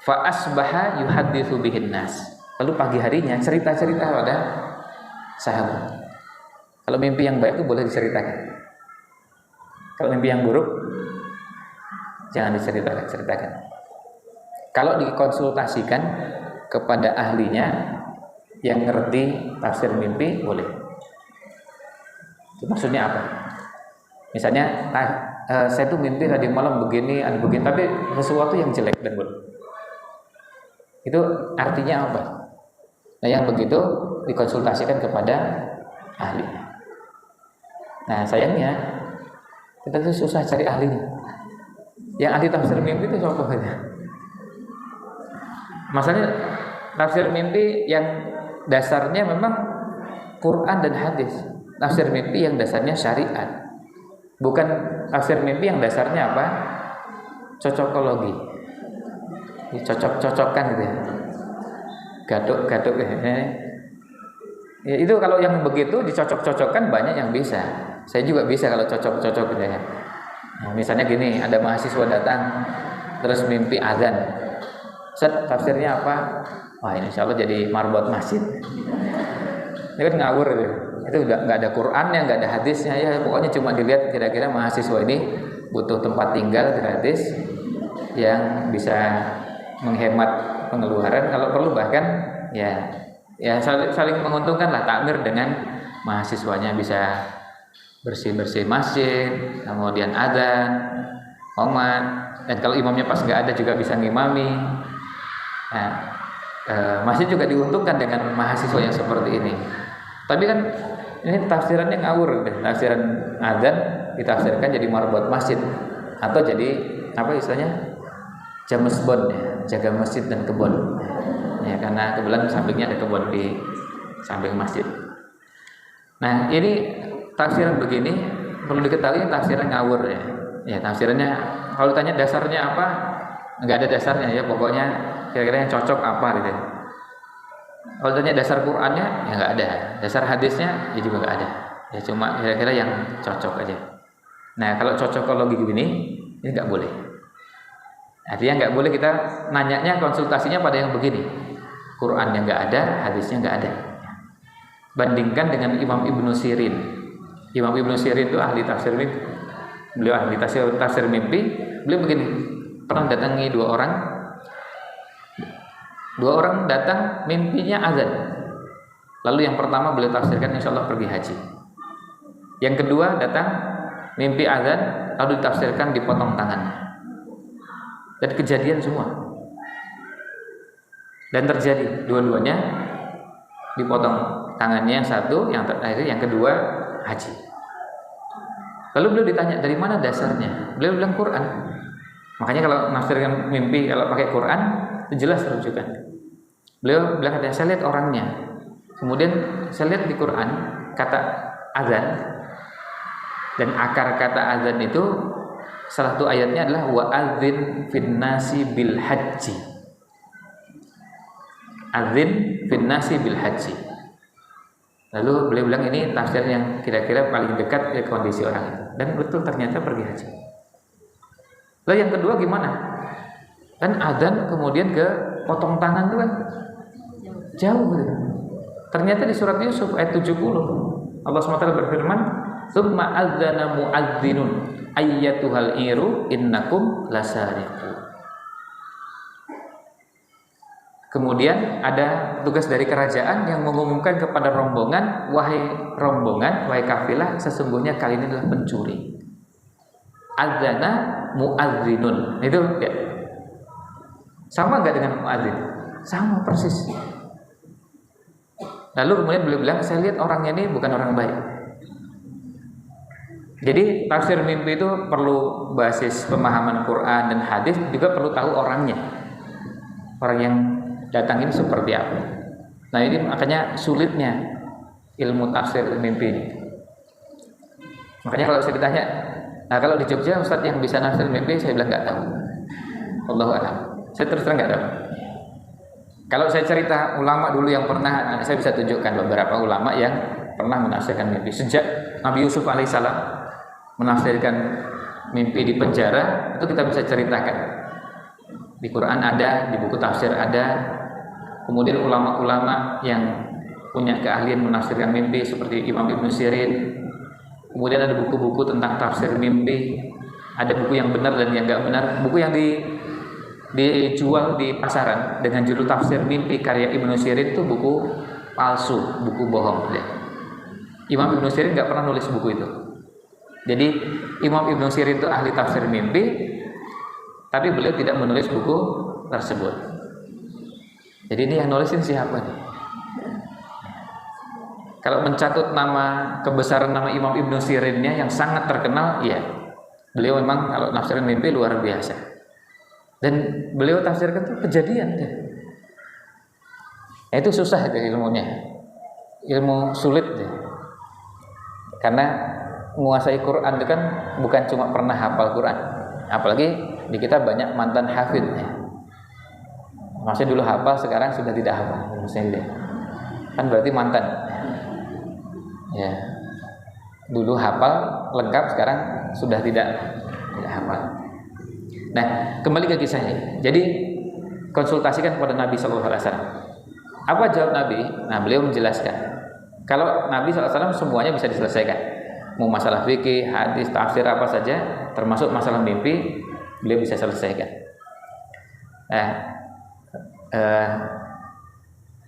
Fa asbaha yuhadditsu bihin nas. Lalu pagi harinya cerita-cerita pada sahabat. Kalau mimpi yang baik itu boleh diceritakan. Kalau mimpi yang buruk jangan diceritakan. Kalau dikonsultasikan kepada ahlinya yang ngerti tafsir mimpi boleh. Itu maksudnya apa? Misalnya, saya tuh mimpi tadi malam begini, ada begini, tapi sesuatu yang jelek dan buruk. Itu artinya apa? Nah, yang begitu dikonsultasikan kepada ahli. Nah, sayangnya kita tuh susah cari ahlinya. Yang ahli tafsir mimpi itu siapa aja? Masalahnya tafsir mimpi yang dasarnya memang Quran dan hadis. Tafsir mimpi yang dasarnya syariat. Bukan tafsir mimpi yang dasarnya apa? Cocokologi. Dicocok-cocokkan gitu ya. Gaduk-gaduk ya, itu kalau yang begitu dicocok-cocokkan banyak yang bisa. Saya juga bisa kalau cocok-cocok gitu ya. Nah, misalnya gini, ada mahasiswa datang terus mimpi azan. Set, tafsirnya apa? Wah, ini insya Allah jadi marbot masjid. Ini kan ngawur gitu. Itu udah nggak ada Qurannya, nggak ada hadisnya ya. Pokoknya cuma dilihat kira-kira mahasiswa ini butuh tempat tinggal gratis yang bisa menghemat pengeluaran, kalau perlu bahkan ya saling menguntungkan lah, takmir dengan mahasiswanya, bisa bersih-bersih masjid, kemudian adzan, qomat, dan kalau imamnya pas nggak ada juga bisa ngimami. Nah, masjid juga diuntungkan dengan mahasiswa yang seperti ini. Tapi kan ini tafsirannya ngawur, tafsiran adzan ditafsirkan jadi marbot masjid atau jadi apa istilahnya? Jamesbon ya, jaga masjid dan kebun. Ya, karena kebetulan sampingnya ada kebun di sampai ke masjid. Nah, ini tafsiran begini perlu diketahui tafsiran ngawur ya. Ya, tafsirannya kalau ditanya dasarnya apa, enggak ada dasarnya ya, pokoknya kira-kira yang cocok apa gitu. Kalau ditanya dasar Qur'annya ya enggak ada. Dasar hadisnya ya juga enggak ada. Ya cuma kira-kira yang cocok aja. Nah, kalau cocokologi begini ini enggak boleh. Artinya enggak boleh kita nanyanya konsultasinya pada yang begini. Qur'annya enggak ada, hadisnya enggak ada. Bandingkan dengan Imam Ibnu Sirin. Imam Ibnu Sirin itu ahli tafsir mimpi. Beliau ahli tafsir mimpi. Beliau begini, pernah datangi dua orang datang mimpinya azan. Lalu yang pertama beliau tafsirkan insya Allah pergi haji. Yang kedua datang mimpi azan lalu ditafsirkan dipotong tangannya. Dan kejadian semua. Dan terjadi dua-duanya dipotong tangannya yang satu, yang terakhir, yang kedua haji. Lalu beliau ditanya dari mana dasarnya? Beliau bilang Quran. Makanya kalau menafsirkan mimpi kalau pakai Quran itu jelas rujukan. Beliau bilang katanya saya lihat orangnya. Kemudian saya lihat di Quran kata azan dan akar kata azan itu salah satu ayatnya adalah wa adzin finnasi bil haji. Adzin finnasi bil haji. Lalu beliau bilang ini tafsir yang kira-kira paling dekat ke kondisi orang itu. Dan betul ternyata pergi haji. Lalu yang kedua gimana? Kan adzan kemudian ke potong tangan itu kan jauh gitu. Ternyata di surat Yusuf ayat 70 Allah SWT berfirman, "Tsumma adzana muadzinun ayyatuhal iru innakum lasariqun." Kemudian ada tugas dari kerajaan yang mengumumkan kepada rombongan, wahai kafilah, sesungguhnya kalian adalah pencuri. Adzana muadzinun. Itu ya. Sama enggak dengan muadzin? Sama persis. Lalu kemudian beliau bilang, saya lihat orangnya ini bukan orang baik. Jadi tafsir mimpi itu perlu basis pemahaman Quran dan hadis, juga perlu tahu orangnya. Orang yang datang ini seperti apa. Nah ini makanya sulitnya ilmu tafsir mimpi ini. Makanya kalau saya ditanya, nah kalau di Jogja Ustadz yang bisa tafsir mimpi, saya bilang nggak tahu. Allahu a'lam. Saya terus terang nggak tahu. Kalau saya cerita ulama dulu yang pernah, saya bisa tunjukkan beberapa ulama yang pernah menafsirkan mimpi. Sejak Nabi Yusuf alaihissalam menafsirkan mimpi di penjara, itu kita bisa ceritakan. Di Quran ada, di buku tafsir ada. Kemudian ulama-ulama yang punya keahlian menafsirkan mimpi seperti Imam Ibnu Sirin. Kemudian ada buku-buku tentang tafsir mimpi. Ada buku yang benar dan yang enggak benar. Buku yang dijual di pasaran dengan judul tafsir mimpi karya Ibnu Sirin itu buku palsu, buku bohong. Imam Ibnu Sirin enggak pernah nulis buku itu. Jadi Imam Ibnu Sirin itu ahli tafsir mimpi, tapi beliau tidak menulis buku tersebut. Jadi ini yang nulisin siapa nih? Kalau mencatut nama kebesaran nama Imam Ibnu Sirinnya yang sangat terkenal, iya. Beliau memang kalau tafsirin mimpi luar biasa. Dan beliau tafsirkan itu kejadian ya. Nah, itu susah itu ilmunya. Ilmu sulit ya. Karena menguasai Quran itu kan bukan cuma pernah hafal Quran. Apalagi di kita banyak mantan hafid ya. Maksudnya dulu hafal, sekarang sudah tidak hafal. Maksudnya kan berarti mantan. Ya, dulu hafal lengkap, sekarang sudah tidak hafal. Nah, kembali ke kisahnya. Jadi konsultasikan kepada Nabi SAW. Apa jawab Nabi? Nah, beliau menjelaskan. Kalau Nabi SAW semuanya bisa diselesaikan. Mau masalah fikih, hadis, tafsir apa saja, termasuk masalah mimpi, beliau bisa selesaikan. Nah,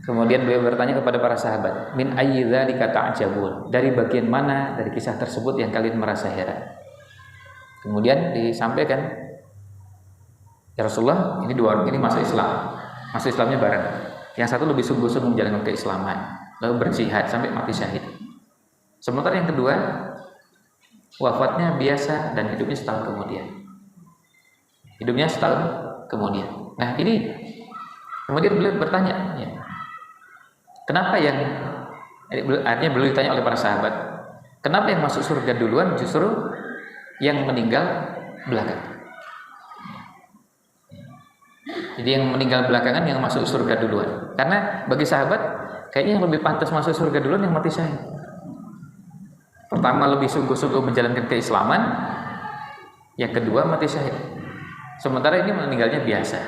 kemudian beliau bertanya kepada para sahabat, min ayyi dzalika ta'jabun? Dari bagian mana dari kisah tersebut yang kalian merasa heran? Kemudian disampaikan, ya Rasulullah, ini dua orang ini masuk Islam. Masuk Islamnya bareng. Yang satu lebih sungguh-sungguh menjalankan keislaman, lalu berjihad sampai mati syahid. Sementara yang kedua wafatnya biasa dan hidupnya setahun kemudian. Nah, ini kemudian beliau bertanya, ya, kenapa yang Artinya beliau ditanya oleh para sahabat, kenapa yang masuk surga duluan justru yang meninggal belakangan? Jadi yang meninggal belakangan yang masuk surga duluan. Karena bagi sahabat kayaknya yang lebih pantas masuk surga duluan yang mati syahid. Pertama lebih sungguh-sungguh menjalankan keislaman, yang kedua mati syahid. Sementara ini meninggalnya biasa.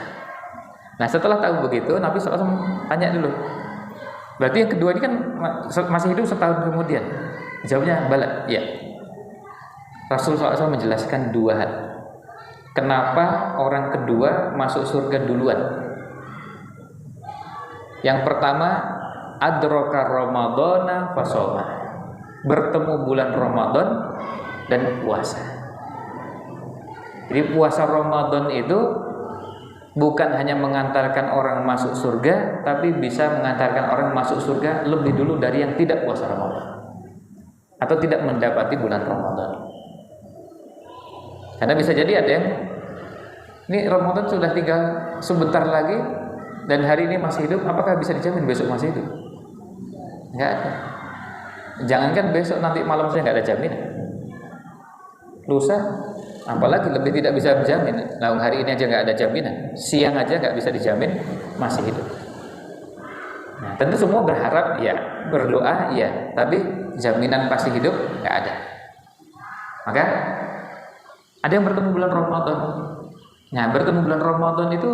Nah setelah tahu begitu, Nabi SAW tanya dulu, berarti yang kedua ini kan masih hidup setahun kemudian? Jawabnya bala, ya. Rasul SAW menjelaskan dua hal. Kenapa orang kedua masuk surga duluan? Yang pertama, adraka ramadhana fasoma, bertemu bulan Ramadan dan puasa. Jadi puasa Ramadan itu bukan hanya mengantarkan orang masuk surga, tapi bisa mengantarkan orang masuk surga lebih dulu dari yang tidak puasa Ramadan atau tidak mendapati bulan Ramadan. Karena bisa jadi ada yang ini Ramadan sudah tinggal sebentar lagi dan hari ini masih hidup, apakah bisa dijamin besok masih hidup? Enggak ada. Jangankan besok, nanti malam saya enggak ada jaminan. Lusa apalagi lebih tidak bisa menjamin. Nah hari ini aja enggak ada jaminan, siang aja enggak bisa dijamin masih hidup. Nah, tentu semua berharap ya, berdoa ya, tapi jaminan pasti hidup enggak ada. Maka ada yang bertemu bulan Ramadan. Nah, bertemu bulan Ramadan itu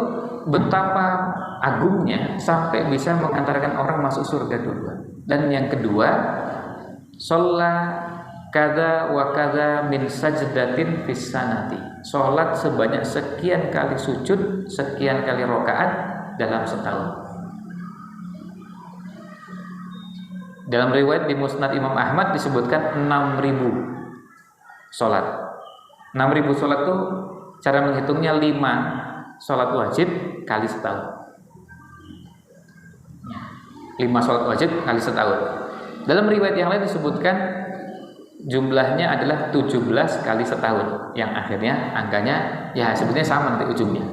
betapa agungnya sampai bisa mengantarkan orang masuk surga duluan. Dan yang kedua, sholat kada wa kada min sajdatin fis sanati. Sholat sebanyak sekian kali sujud, sekian kali rakaat dalam setahun. Dalam riwayat di Musnad Imam Ahmad disebutkan 6.000 sholat. 6.000 sholat itu cara menghitungnya 5 sholat wajib kali setahun. 5 sholat wajib kali setahun. Dalam riwayat yang lain disebutkan jumlahnya adalah 17 kali setahun, yang akhirnya angkanya ya sebetulnya sama nanti ujungnya.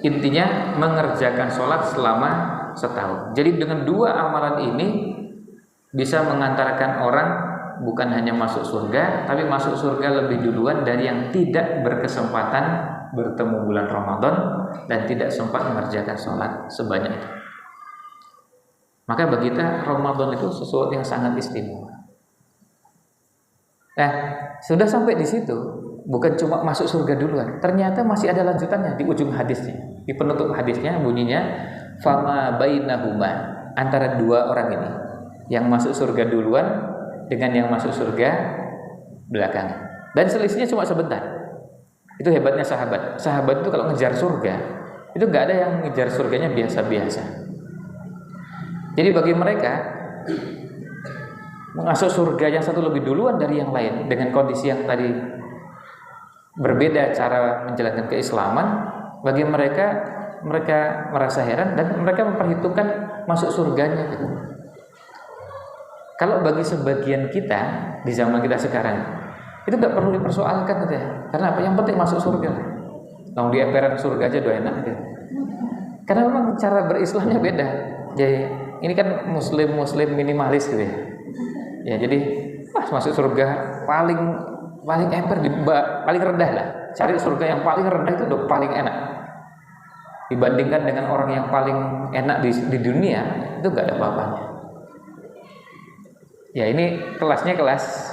Intinya mengerjakan sholat selama setahun. Jadi dengan dua amalan ini bisa mengantarkan orang bukan hanya masuk surga, tapi masuk surga lebih duluan dari yang tidak berkesempatan bertemu bulan Ramadan dan tidak sempat mengerjakan sholat sebanyak itu. Maka bagi kita Ramadan itu sesuatu yang sangat istimewa. Nah, sudah sampai di situ, bukan cuma masuk surga duluan, ternyata masih ada lanjutannya di ujung hadisnya. Di penutup hadisnya bunyinya fama bainahuma, antara dua orang ini, yang masuk surga duluan dengan yang masuk surga belakangan. Dan selisihnya cuma sebentar. Itu hebatnya sahabat. Sahabat itu kalau ngejar surga, itu nggak ada yang ngejar surganya biasa-biasa. Jadi bagi mereka masuk surga yang satu lebih duluan dari yang lain dengan kondisi yang tadi berbeda cara menjalankan keislaman, bagi mereka merasa heran dan mereka memperhitungkan masuk surganya. Kalau bagi sebagian kita di zaman kita sekarang itu nggak perlu dipersoalkan gitu ya. Karena apa? Yang penting masuk surga. Kalau di emperan surga aja doa enak gitu. Karena memang cara berislamnya beda. Jadi ini kan muslim minimalis gitu ya. Ya jadi masuk surga paling emper paling rendah lah. Cari surga yang paling rendah itu udah paling enak. Dibandingkan dengan orang yang paling enak di dunia itu nggak ada apa-apanya. Ya ini kelasnya kelas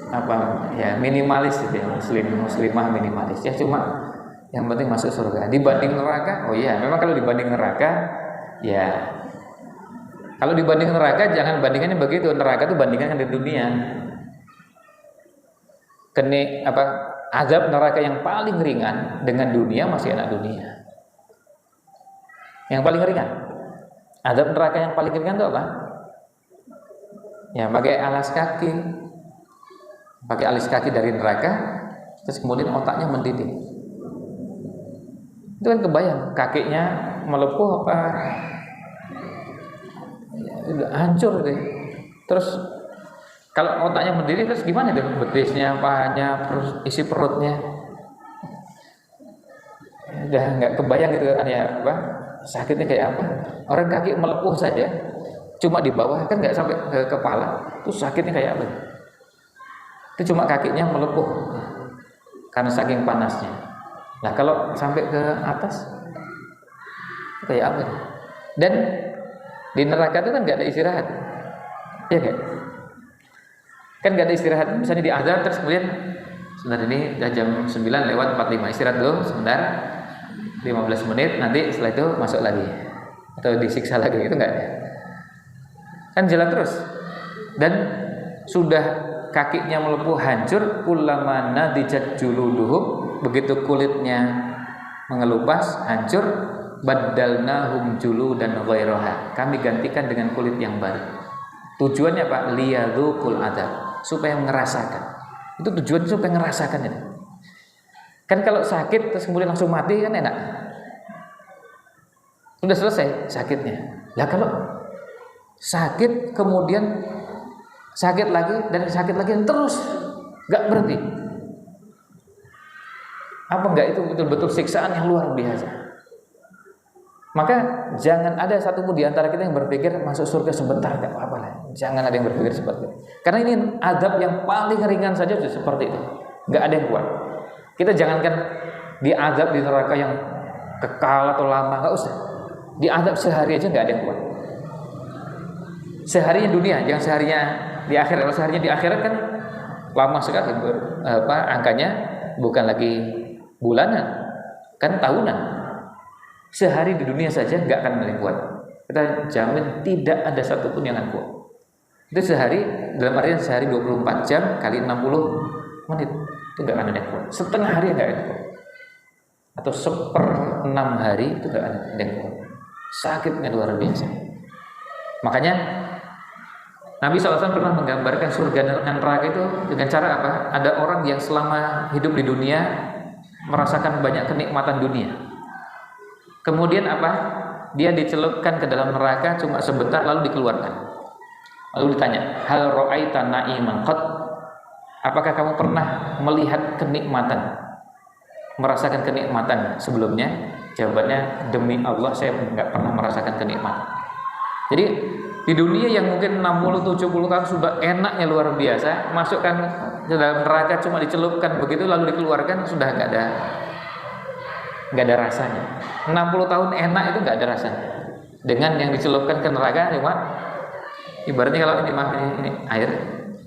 apa ya, minimalis gitu ya, muslimah minimalis ya, cuma yang penting masuk surga. Dibanding neraka, oh iya memang kalau dibanding neraka ya, kalau dibanding neraka jangan bandingannya begitu. Neraka itu bandingannya di dunia. Azab neraka yang paling ringan dengan dunia masih enak dunia. Yang paling ringan azab neraka yang paling ringan itu apa? Ya pakai alas kaki dari neraka, terus kemudian otaknya mendidih. Itu kan kebayang kakinya melepuh apa ya, hancur deh. Terus kalau otaknya mendidih terus gimana deh, betisnya, pahanya, isi perutnya udah nggak kebayang gitu kan ya, apa sakitnya kayak apa. Orang kaki melepuh saja cuma di bawah, kan nggak sampai ke kepala, itu sakitnya kayak apa? Itu cuma kakinya melepuh karena saking panasnya. Nah kalau sampai ke atas, itu kayak apa? Dan di neraka itu kan nggak ada istirahat, ya kan nggak ada istirahat. Misalnya di azab terus kemudian sebentar, ini udah jam 9:45, istirahat dulu sebentar 15 menit, nanti setelah itu masuk lagi atau disiksa lagi, itu nggak ada, kan jalan terus. Dan sudah kakinya melepuh hancur, kullama nadijat juluduhum, begitu kulitnya mengelupas hancur, baddalnahum juludan ghairaha, kami gantikan dengan kulit yang baru. Tujuannya apa? Liyadzuqul adzab, supaya merasakan. Itu tujuannya supaya ngerasakan itu. Kan kalau sakit terus kemudian langsung mati kan enak, sudah selesai sakitnya. Lah kalau sakit kemudian sakit lagi dan sakit lagi terus nggak berhenti, apa enggak itu betul-betul siksaan yang luar biasa? Maka jangan ada satupun di antara kita yang berpikir masuk surga sebentar nggak apa-apa lah. Jangan ada yang berpikir seperti itu. Karena ini azab yang paling ringan saja sudah seperti itu, nggak ada yang kuat. Kita jangankan diazab di neraka yang kekal atau lama, nggak usah. Diazab sehari aja nggak ada yang kuat. Seharinya dunia, yang seharinya di akhirat. Kalau seharinya di akhirat kan lama sekali, angkanya bukan lagi bulanan, kan tahunan. Sehari di dunia saja nggak akan ada yang kuat. Kita jamin tidak ada satupun yang akan kuat. Itu sehari, dalam artian sehari 24 jam kali 60 menit, itu nggak akan ada yang kuat. Setengah hari nggak ada yang kuat, atau 1/6 hari itu nggak ada yang kuat. Sakitnya luar biasa. Makanya Nabi SAW pernah menggambarkan surga dan neraka itu dengan cara apa? Ada orang yang selama hidup di dunia merasakan banyak kenikmatan dunia. Kemudian apa? Dia dicelupkan ke dalam neraka cuma sebentar lalu dikeluarkan. Lalu ditanya, hal ra'aita na'iman qad? Apakah kamu pernah melihat kenikmatan, merasakan kenikmatan sebelumnya? Jawabannya, demi Allah saya nggak pernah merasakan kenikmatan. Jadi di dunia yang mungkin 60-70 tahun sudah enaknya luar biasa, masukkan ke dalam neraka cuma dicelupkan begitu lalu dikeluarkan, sudah nggak ada rasanya. 60 tahun enak itu nggak ada rasanya. Dengan yang dicelupkan ke neraka cuma ibaratnya kalau ini air,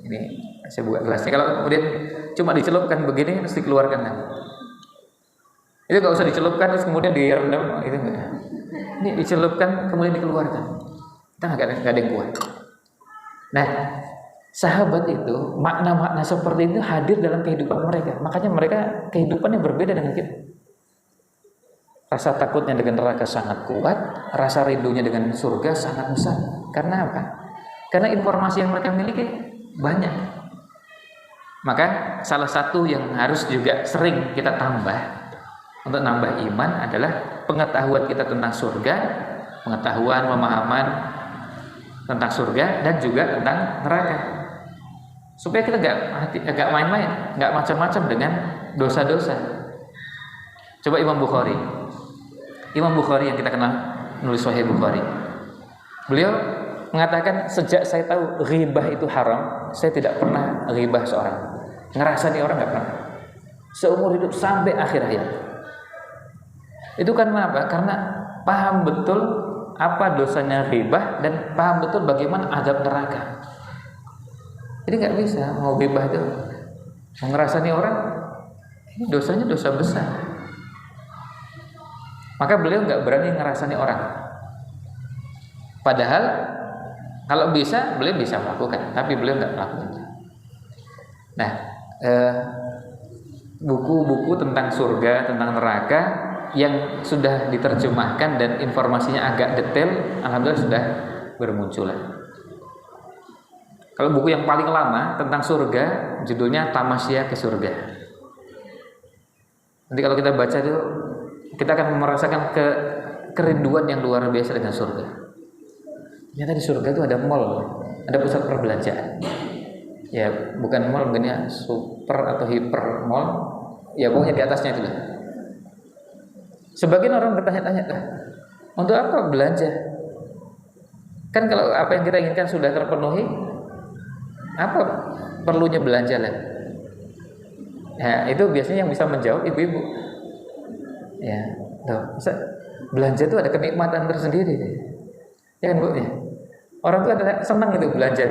ini saya buka gelasnya, kalau kemudian cuma dicelupkan begini terus dikeluarkan lagi. Itu nggak usah dicelupkan terus kemudian direndam, itu enggak. Ini dicelupkan kemudian dikeluarkan. Kita nggak ada yang kuat. Nah, sahabat itu makna-makna seperti itu hadir dalam kehidupan mereka. Makanya mereka kehidupannya berbeda dengan kita. Rasa takutnya dengan neraka sangat kuat, rasa rindunya dengan surga sangat besar. Karena apa? Karena informasi yang mereka miliki banyak. Maka salah satu yang harus juga sering kita tambah untuk nambah iman adalah pengetahuan kita tentang surga, pengetahuan, pemahaman tentang surga dan juga tentang neraka, supaya kita nggak main-main, nggak macam-macam dengan dosa-dosa. Coba Imam Bukhari yang kita kenal nulis Sahih Bukhari, beliau mengatakan sejak saya tahu ghibah itu haram, saya tidak pernah ghibah seorang, ngerasani orang nggak pernah, seumur hidup sampai akhir hayat. Itu karena apa? Karena paham betul apa dosanya ghibah dan paham betul bagaimana azab neraka. Jadi nggak bisa mau ghibah itu ngerasani orang, ini dosanya dosa besar. Maka beliau nggak berani ngerasani orang. Padahal kalau bisa beliau bisa melakukan, tapi beliau nggak melakukan. Nah, buku-buku tentang surga, tentang neraka yang sudah diterjemahkan dan informasinya agak detail, alhamdulillah sudah bermunculan. Kalau buku yang paling lama tentang surga judulnya Tamasya ke Surga. Nanti kalau kita baca itu kita akan merasakan kerinduan yang luar biasa dengan surga. Ternyata di surga itu ada mall, ada pusat perbelanjaan. Ya bukan mall, mungkin ya super atau hiper mall, ya pokoknya di atasnya itulah. Sebagian orang bertanya-tanya, untuk apa belanja? Kan kalau apa yang kita inginkan sudah terpenuhi, apa perlunya belanja lagi? Ya, itu biasanya yang bisa menjawab ibu-ibu. Ya, tuh, belanja itu ada kenikmatan tersendiri. Ya kan Bu? Ya. Orang tuh ada senang itu belanja.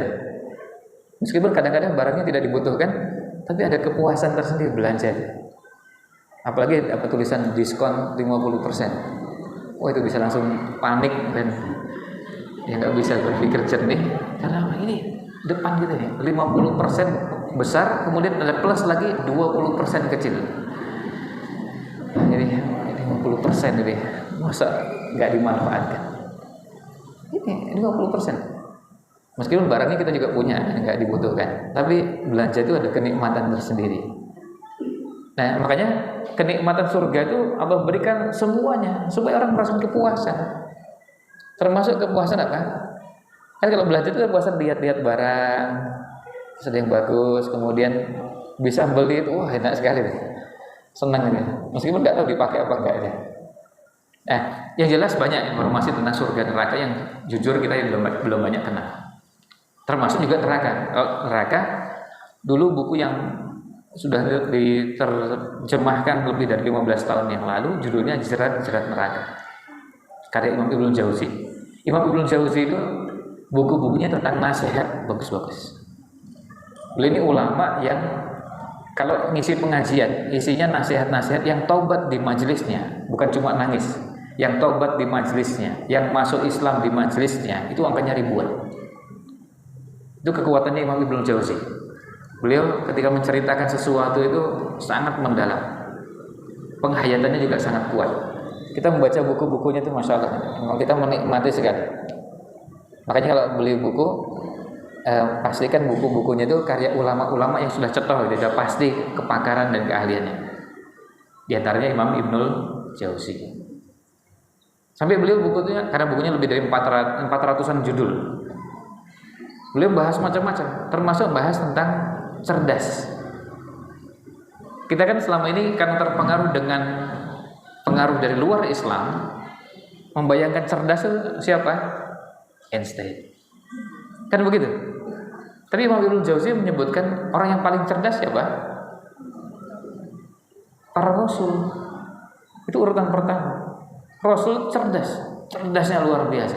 Meskipun kadang-kadang barangnya tidak dibutuhkan, tapi ada kepuasan tersendiri belanja. Apalagi apa tulisan diskon 50%. Wah, itu bisa langsung panik dan ya nggak bisa berpikir jernih karena ini depan gitu ya 50% besar, kemudian ada plus lagi 20% kecil. Nah, jadi 50% ini masa nggak dimanfaatkan? Ini 50%. Meskipun barangnya kita juga punya, nggak dibutuhkan, tapi belanja itu ada kenikmatan tersendiri. Nah, makanya kenikmatan surga itu Allah berikan semuanya supaya orang merasakan kepuasan. Termasuk kepuasan apa? Kan kalau belanja itu kepuasan lihat-lihat barang, ada yang bagus, kemudian bisa beli itu, wah enak sekali deh. Senang ini. Meskipun nggak tahu dipakai apa enggak ya. Yang jelas banyak informasi tentang surga dan neraka yang jujur kita belum banyak kenal. Termasuk juga neraka. Neraka dulu buku yang sudah diterjemahkan lebih dari 15 tahun yang lalu, judulnya Jerat-Jerat Neraka, karya Imam Ibnul Jauzi. Imam Ibnul Jauzi itu buku-bukunya tentang nasihat bagus-bagus. Beliau ini ulama yang kalau ngisi pengajian isinya nasihat-nasihat yang taubat di majelisnya, bukan cuma nangis, yang taubat di majelisnya, yang masuk Islam di majelisnya, itu angkanya ribuan. Itu kekuatannya Imam Ibnul Jauzi. Beliau ketika menceritakan sesuatu itu sangat mendalam, penghayatannya juga sangat kuat. Kita membaca buku-bukunya itu masya Allah, kita menikmati sekali. Makanya kalau beli buku, pastikan buku-bukunya itu karya ulama-ulama yang sudah cetol, sudah pasti kepakaran dan keahliannya. Di antaranya Imam Ibnul Jauzi. Sampai beliau bukunya, karena bukunya lebih dari 400-an judul, beliau bahas macam-macam, termasuk bahas tentang cerdas. Kita kan selama ini karena terpengaruh dengan pengaruh dari luar Islam, membayangkan cerdas itu siapa? Einstein. Kan begitu. Tapi Imam Ibnul Jauzi menyebutkan orang yang paling cerdas siapa? Para Rasul. Itu urutan pertama. Rasul cerdas, cerdasnya luar biasa.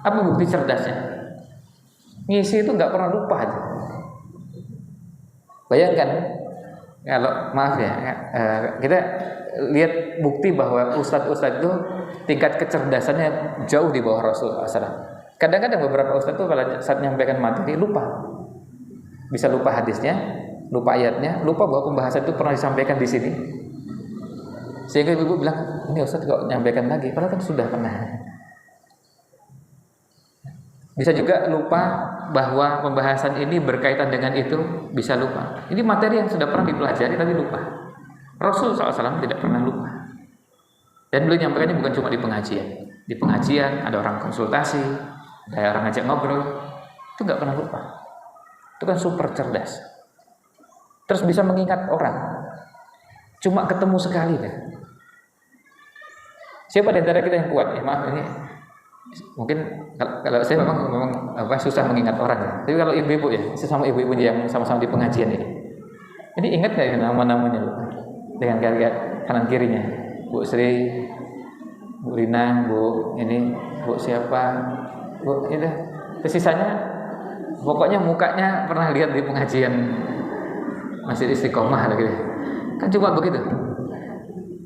Apa bukti cerdasnya? Ngisi itu nggak pernah lupa aja. Bayangkan kalau maaf ya, kita lihat bukti bahwa ustadz-ustadz itu tingkat kecerdasannya jauh di bawah Rasul SAW. Kadang-kadang beberapa ustadz itu kalau saat menyampaikan materi lupa, bisa lupa hadisnya, lupa ayatnya, lupa bahwa pembahasan itu pernah disampaikan di sini. Sehingga ibu bilang, ini ustadz kok menyampaikan lagi, padahal kan sudah pernah. Bisa juga lupa bahwa pembahasan ini berkaitan dengan itu, bisa lupa. Ini materi yang sudah pernah dipelajari tapi lupa. Rasul SAW tidak pernah lupa. Dan beliau nyampaikannya bukan cuma di pengajian. Di pengajian ada orang konsultasi, ada orang ngajak ngobrol, itu nggak pernah lupa. Itu kan super cerdas. Terus bisa mengingat orang. Cuma ketemu sekali deh. Siapa di antara kita yang kuat? Ya maaf ini. Mungkin kalau saya memang susah mengingat orang ya. Tapi kalau ibu-ibu ya, sesama ibu-ibu yang sama-sama di pengajian ini ingat nggak ya nama-namanya dengan kanan kirinya? Bu Sri, Bu Rina, Bu ini, Bu siapa, Bu ini. Sisanya pokoknya mukanya pernah lihat di pengajian Masjid Istiqomah gitu. Kan cuma begitu.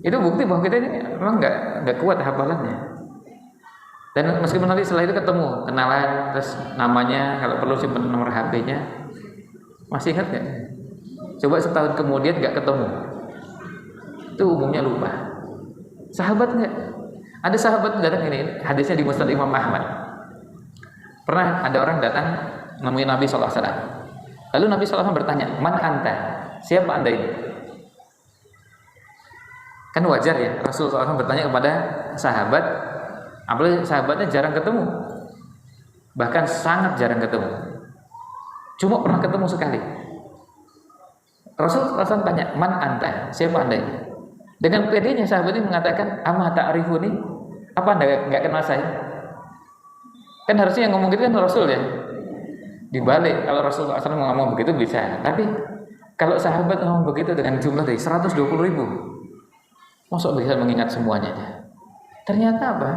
Itu bukti bahwa kita ini memang nggak kuat hafalannya. Dan meskipun nanti setelah itu ketemu, kenalan, terus namanya, kalau perlu simpan nomor HP-nya, masih ingat nggak? Coba setahun kemudian nggak ketemu, itu umumnya lupa. Sahabat nggak? Ada sahabat datang ini, hadisnya di Musnad Imam Ahmad. Pernah ada orang datang menemui Nabi SAW. Lalu Nabi SAW bertanya, Man anta? Siapa anda ini? Kan wajar ya, Rasul SAW bertanya kepada sahabat. Apalagi sahabatnya jarang ketemu, bahkan sangat jarang ketemu, cuma pernah ketemu sekali. Rasul tanya, Man anta? Siapa anda ini? Dengan pedenya sahabat ini mengatakan, Ama ta'rifuni? Apa anda nggak kenal saya? Kan harusnya yang ngomong gitu kan Rasul ya. Dibalik, kalau Rasul SAW ngomong begitu bisa. Tapi kalau sahabat ngomong begitu dengan jumlah dari 120.000, masuk bisa mengingat semuanya. Ternyata apa?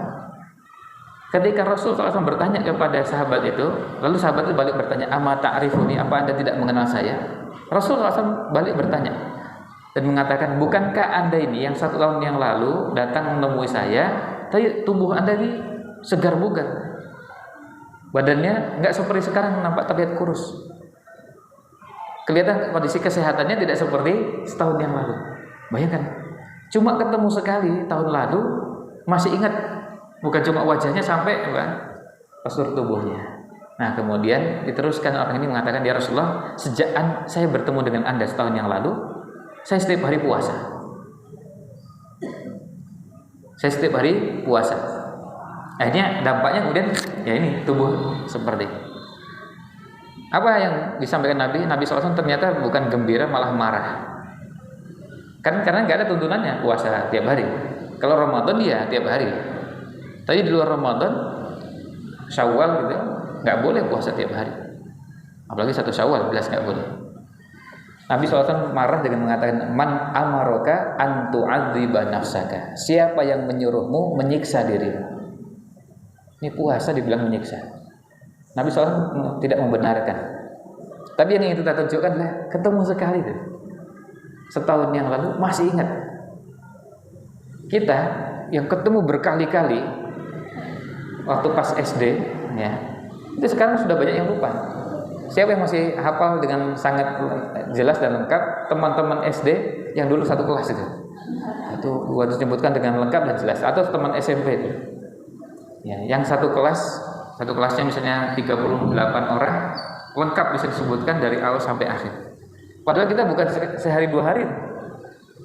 Ketika Rasul SAW bertanya kepada sahabat itu, lalu sahabat itu balik bertanya, "Ama ta'rifuni, apa Anda tidak mengenal saya?" Rasul SAW balik bertanya dan mengatakan, "Bukankah Anda ini yang 1 tahun yang lalu datang menemui saya, tapi tubuh Anda ini segar bugar. Badannya nggak seperti sekarang, nampak terlihat kurus. Kelihatan kondisi kesehatannya tidak seperti setahun yang lalu." Bayangkan, cuma ketemu sekali tahun lalu, masih ingat, bukan cuma wajahnya sampai postur tubuhnya. Nah, kemudian diteruskan orang ini mengatakan, "Ya Rasulullah, sejak saya bertemu dengan Anda setahun yang lalu, saya setiap hari puasa. Saya setiap hari puasa." Akhirnya dampaknya kemudian ya ini tubuh seperti. Apa yang disampaikan Nabi? Nabi SAW ternyata bukan gembira, malah marah. Kan karena nggak ada tuntunannya puasa tiap hari. Kalau Ramadan ya tiap hari. Tapi di luar Ramadan, Syawal gitu, nggak boleh puasa tiap hari. Apalagi 1 Syawal, jelas nggak boleh. Nabi SAW marah dengan mengatakan, "Man amaroka an tu'adziba nafsaka." Siapa yang menyuruhmu menyiksa dirimu? Ini puasa dibilang menyiksa. Nabi SAW tidak membenarkan. Tapi yang ingin kita tunjukkan adalah ketemu sekali itu. Setahun yang lalu masih ingat. Kita yang ketemu berkali-kali waktu pas SD ya, itu sekarang sudah banyak yang lupa. Siapa yang masih hafal dengan sangat jelas dan lengkap teman-teman SD yang dulu satu kelas itu? Itu harus disebutkan dengan lengkap dan jelas. Atau teman SMP itu. Ya, yang satu kelasnya misalnya 38 orang, lengkap bisa disebutkan dari awal sampai akhir. Padahal kita bukan sehari 2 hari.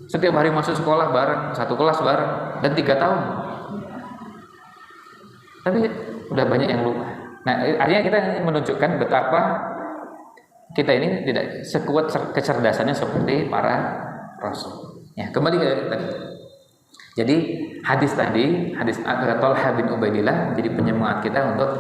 Setiap hari masuk sekolah bareng, satu kelas bareng, dan 3 tahun. Tapi udah banyak yang lupa. Nah, artinya kita menunjukkan betapa kita ini tidak sekuat kecerdasannya seperti para rasul. Ya, kembali ke tadi. Jadi hadis Talha bin Ubaidillah jadi penyemangat kita untuk